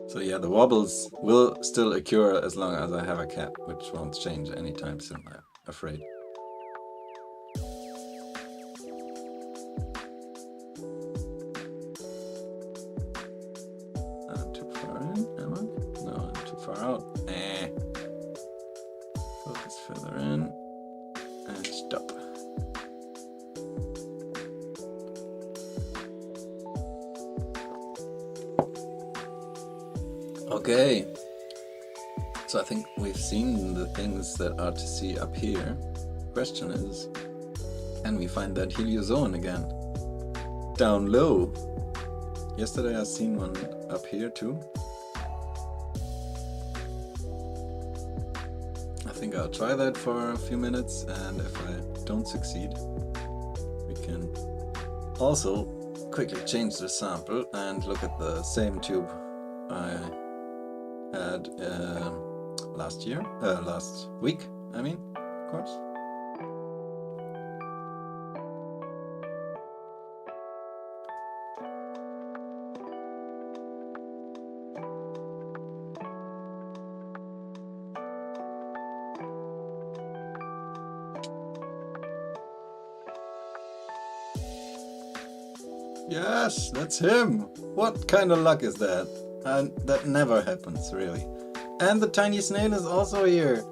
So yeah, the wobbles will still occur as long as I have a cat, which won't change anytime soon, I'm afraid. I'm too far in, am I? No, I'm too far out. Focus further in and stop. Okay, so I think we've seen the things that are to see up here. Question is, can we find that heliozone again? down low. Yesterday I seen one up here too. I think I'll try that for a few minutes, and if I don't succeed, we can also quickly change the sample and look at the same tube I had last week, I mean, of course. Yes, that's him! What kind of luck is that? And that never happens, really. And the tiny snail is also here!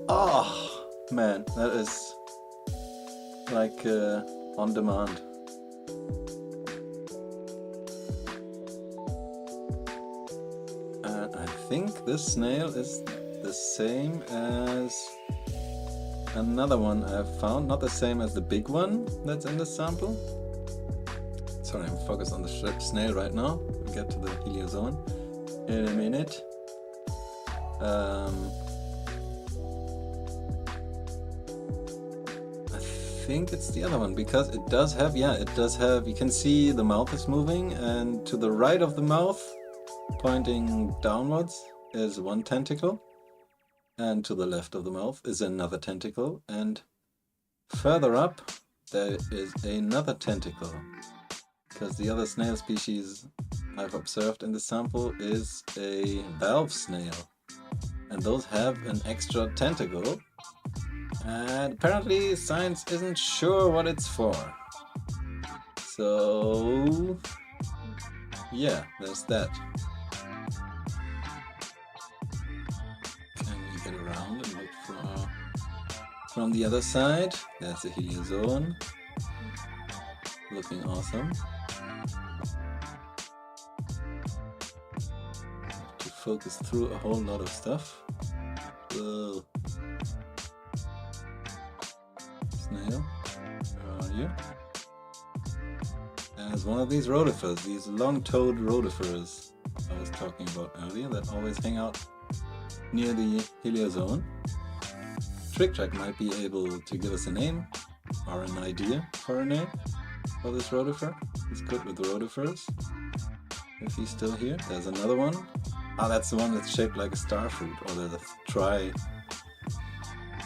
Oh, man, that is like on demand. And I think this snail is the same as another one I've found, not the same as the big one that's in the sample. Sorry, I'm focused on the snail right now. We'll get to the heliozone in a minute. I think it's the other one, because it does have, you can see the mouth is moving, and to the right of the mouth, pointing downwards, is one tentacle, and to the left of the mouth is another tentacle, and further up there is another tentacle. Because the other snail species I've observed in the sample is a valve snail, and those have an extra tentacle, and apparently science isn't sure what it's for. So yeah, there's that. Can we get around and look from the other side? There's the heliozone, looking awesome. Focus through a whole lot of stuff. Whoa. Snail, where are you? There's one of these rotifers, these long-toed rotifers I was talking about earlier, that always hang out near the heliozone. Trick Track might be able to give us a name or an idea for a name for this rotifer. He's good with the rotifers. If he's still here, there's another one. Ah, that's the one that's shaped like a star fruit, or the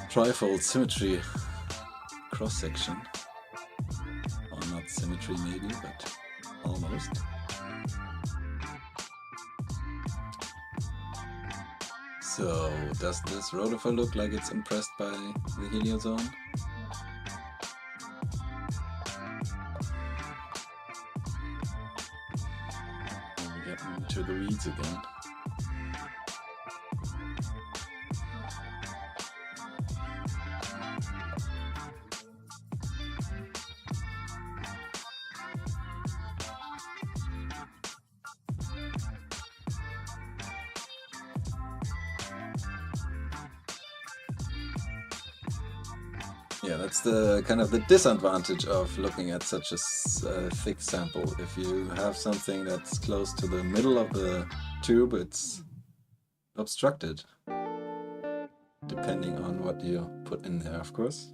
trifold symmetry cross section. Or not symmetry maybe, but almost. So, does this rotifer look like it's impressed by the heliozone? We're getting into the weeds again. Yeah, that's the kind of the disadvantage of looking at such a thick sample. If you have something that's close to the middle of the tube, it's obstructed, depending on what you put in there, of course.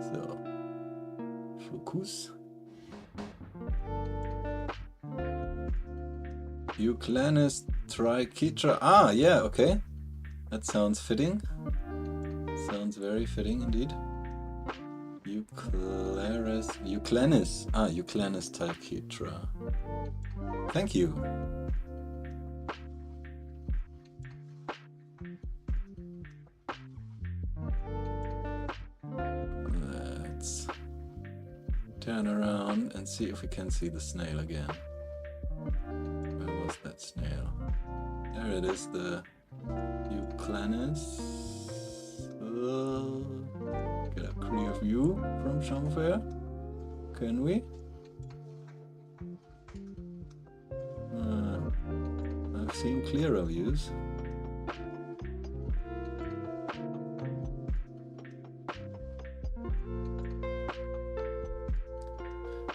So, focus. Euclanus trichetra. Ah, yeah, okay. That sounds fitting. Sounds very fitting indeed. Euclanus. Ah, Euclanus trichetra. Thank you. Let's turn around and see if we can see the snail again. Where was that snail? There it is, the Euclanus. Get a clear view from somewhere. Can we? I've seen clearer views.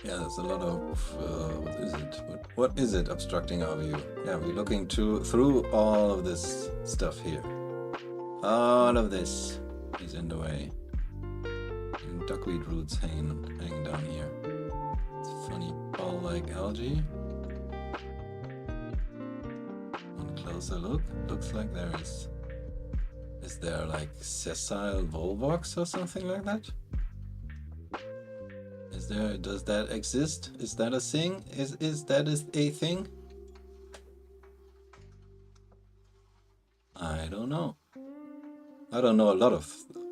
Yeah, there's a lot of what is it? What is it obstructing our view? Yeah, we're looking through all of this stuff here. All of this is in the way. And duckweed roots hanging down here. It's funny ball-like algae. On closer look, looks like there is. Is there like sessile volvox or something like that? Does that exist? Is that a thing? Is that a thing? I don't know. I don't know a lot of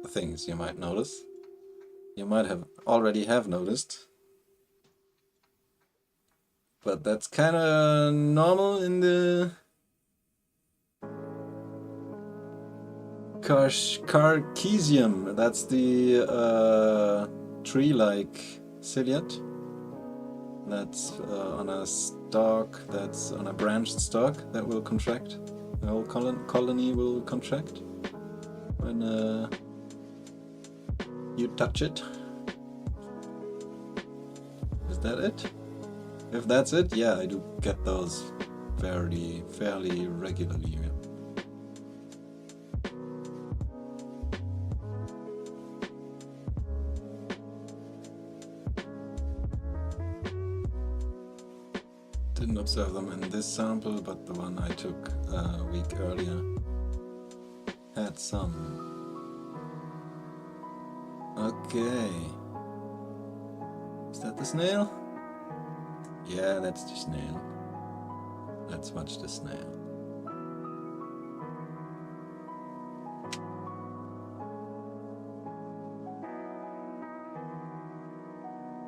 things you might notice. You might already have noticed. But that's kind of normal in the Carchesium. That's the tree-like ciliate. That's on a stalk, that's on a branched stalk that will contract. The whole colony will contract when you touch it. Is that it? If that's it, yeah, I do get those fairly regularly. Yeah. Didn't observe them in this sample, but the one I took a week earlier had some. Okay. Is that the snail? Yeah, that's the snail. Let's watch the snail.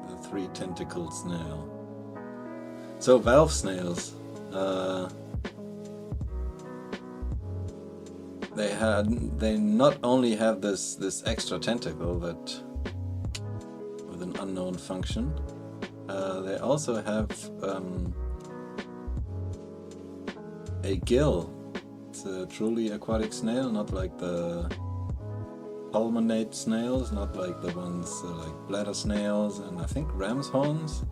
The three-tentacled snail. So valve snails, they not only have this extra tentacle that with an unknown function, they also have a gill. It's a truly aquatic snail, not like the pulmonate snails, not like the ones like bladder snails and I think ram's horns.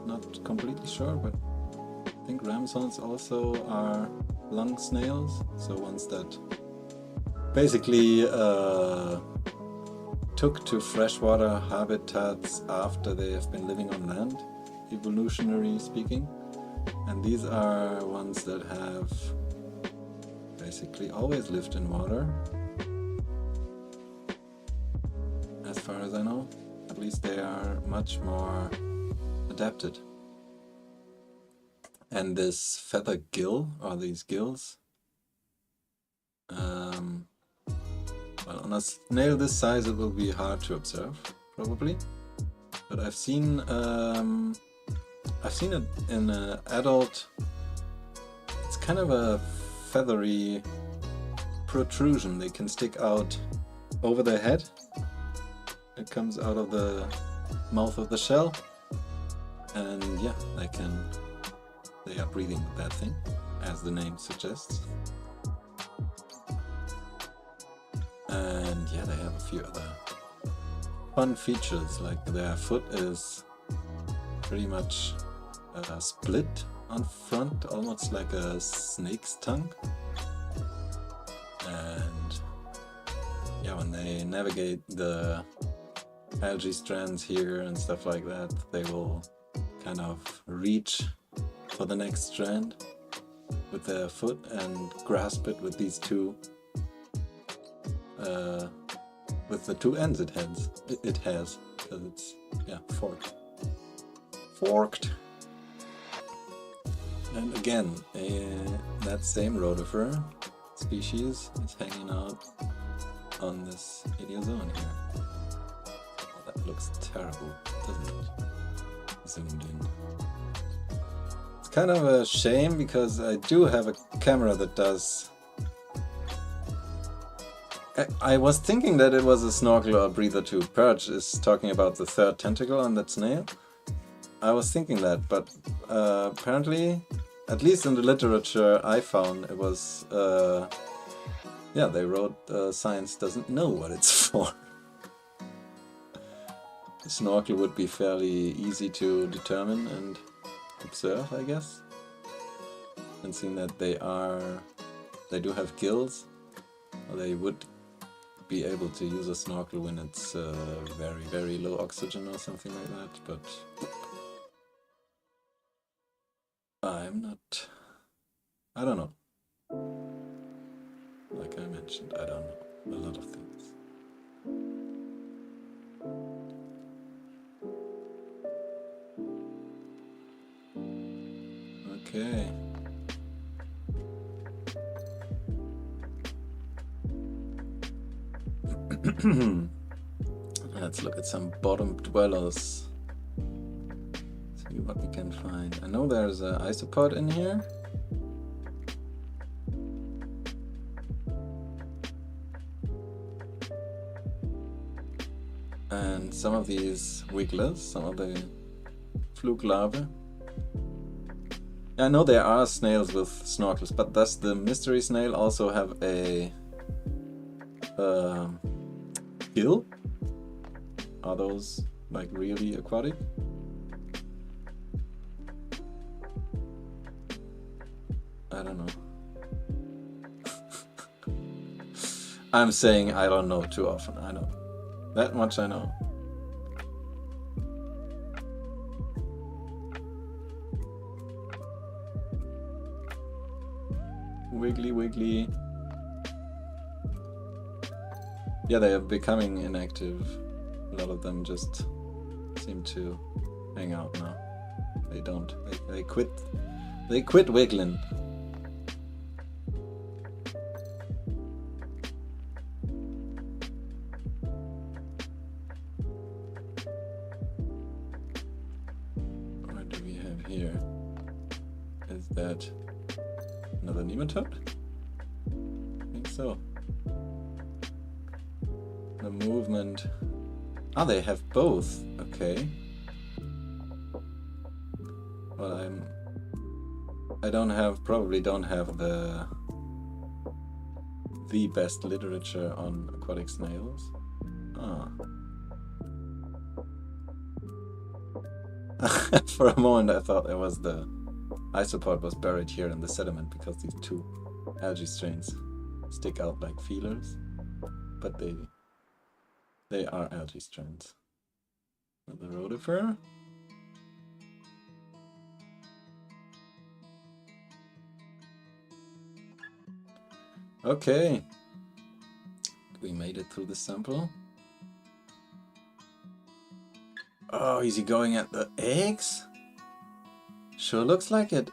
Not completely sure, but I think ram's horns also are lung snails, so ones that basically took to freshwater habitats after they have been living on land, evolutionary speaking, and these are ones that have basically always lived in water, as far as I know. At least they are much more adapted. And this feather gill, or these gills, well, on a snail this size it will be hard to observe, probably. But I've seen it in an adult. It's kind of a feathery protrusion. They can stick out over their head. It comes out of the mouth of the shell. And yeah, they are breathing with that thing, as the name suggests. And yeah, they have a few other fun features, like their foot is pretty much split on front, almost like a snake's tongue. And yeah, when they navigate the algae strands here and stuff like that, they will kind of reach for the next strand with their foot and grasp it with these two with the two ends it has because it's forked. And again, that same rotifer species is hanging out on this idiozoan here. Oh, that looks terrible, doesn't it? Zoomed in. It's kind of a shame because I do have a camera that does. I was thinking that it was a snorkel or breather tube. Perch is talking about the third tentacle on that snail. I was thinking that, but apparently, at least in the literature I found, it was they wrote science doesn't know what it's for. a snorkel would be fairly easy to determine and observe, I guess. And seeing that they do have gills, they would be able to use a snorkel when it's very, very low oxygen or something like that, but I don't know. Like I mentioned, I don't know a lot of things. Okay. Let's look at some bottom dwellers. See what we can find. I know there's an isopod in here. And some of these wigglers, some of the fluke larvae. I know there are snails with snorkels, but does the mystery snail also have a gill? Are those like really aquatic? I don't know. I'm saying I don't know too often, I know. That much I know. Wiggly, wiggly. Yeah, they are becoming inactive. A lot of them just seem to hang out now. They don't. They quit. They quit wiggling. What do we have here? Is that another nematode? I think so. The movement. Ah, they have both. Okay. Well, probably don't have the best literature on aquatic snails. Ah. For a moment I thought it was the isopod was buried here in the sediment because these two algae strains stick out like feelers, but they are algae strains. The rotifer. Okay, we made it through the sample. Oh, is he going at the eggs? Sure looks like it.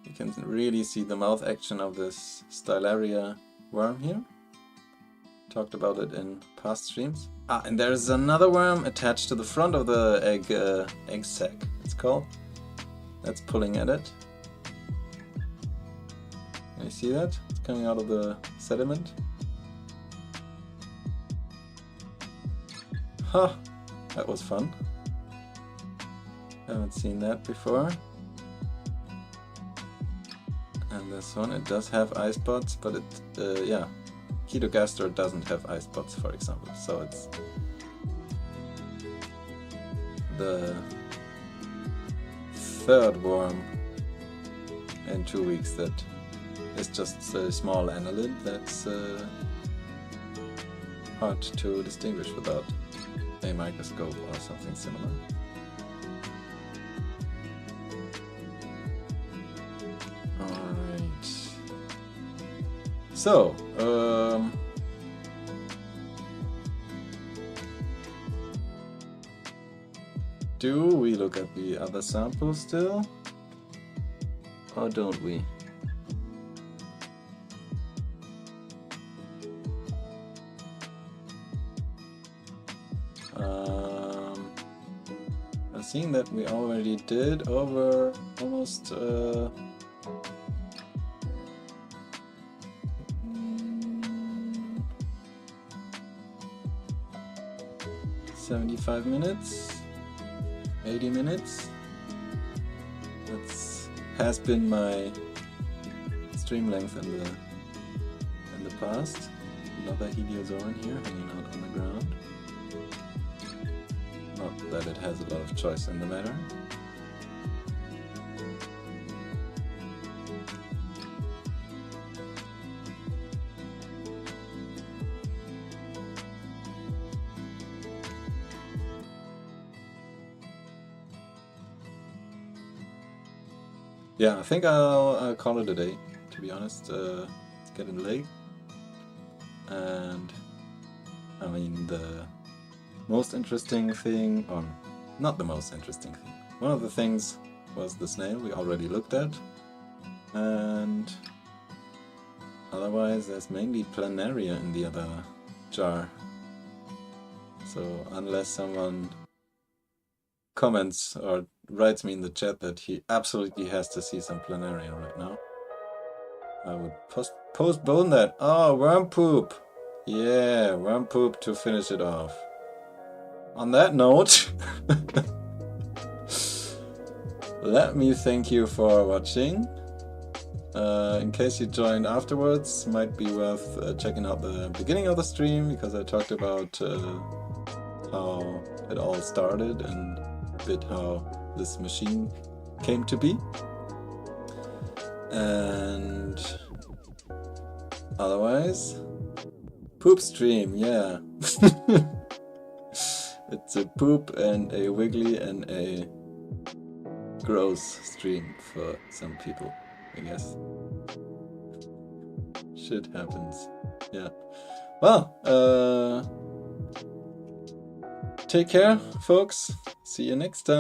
You can really see the mouth action of this Stylaria worm here. Talked about it in past streams. Ah, and there's another worm attached to the front of the egg sac, it's called. That's pulling at it. Can you see that? It's coming out of the sediment. Huh, that was fun. Haven't seen that before. And this one, it does have eye spots, but it, yeah, Chaetogaster doesn't have eye spots, for example. So it's the third worm in 2 weeks that is just a small annelid that's hard to distinguish without a microscope or something similar. Alright. So, do we look at the other samples still? Or don't we? Seeing that we already did over almost 75 minutes, 80 minutes. Has been my stream length in the past. Another Heliozoan here hanging out on the ground. Not that it has a lot of choice in the matter. Yeah, I think I'll call it a day, to be honest. It's getting late. And I mean, the most interesting thing, or not the most interesting thing, one of the things was the snail we already looked at. And otherwise, there's mainly planaria in the other jar. So unless someone comments or writes me in the chat that he absolutely has to see some planaria right now, I would postpone that. Oh, worm poop! Yeah, worm poop to finish it off. On that note, let me thank you for watching. In case you joined afterwards, might be worth checking out the beginning of the stream, because I talked about how it all started and a bit how this machine came to be. And otherwise, poop stream, yeah. It's a poop and a wiggly and a gross stream for some people, I guess. Shit happens. Yeah. Well, take care, folks. See you next time.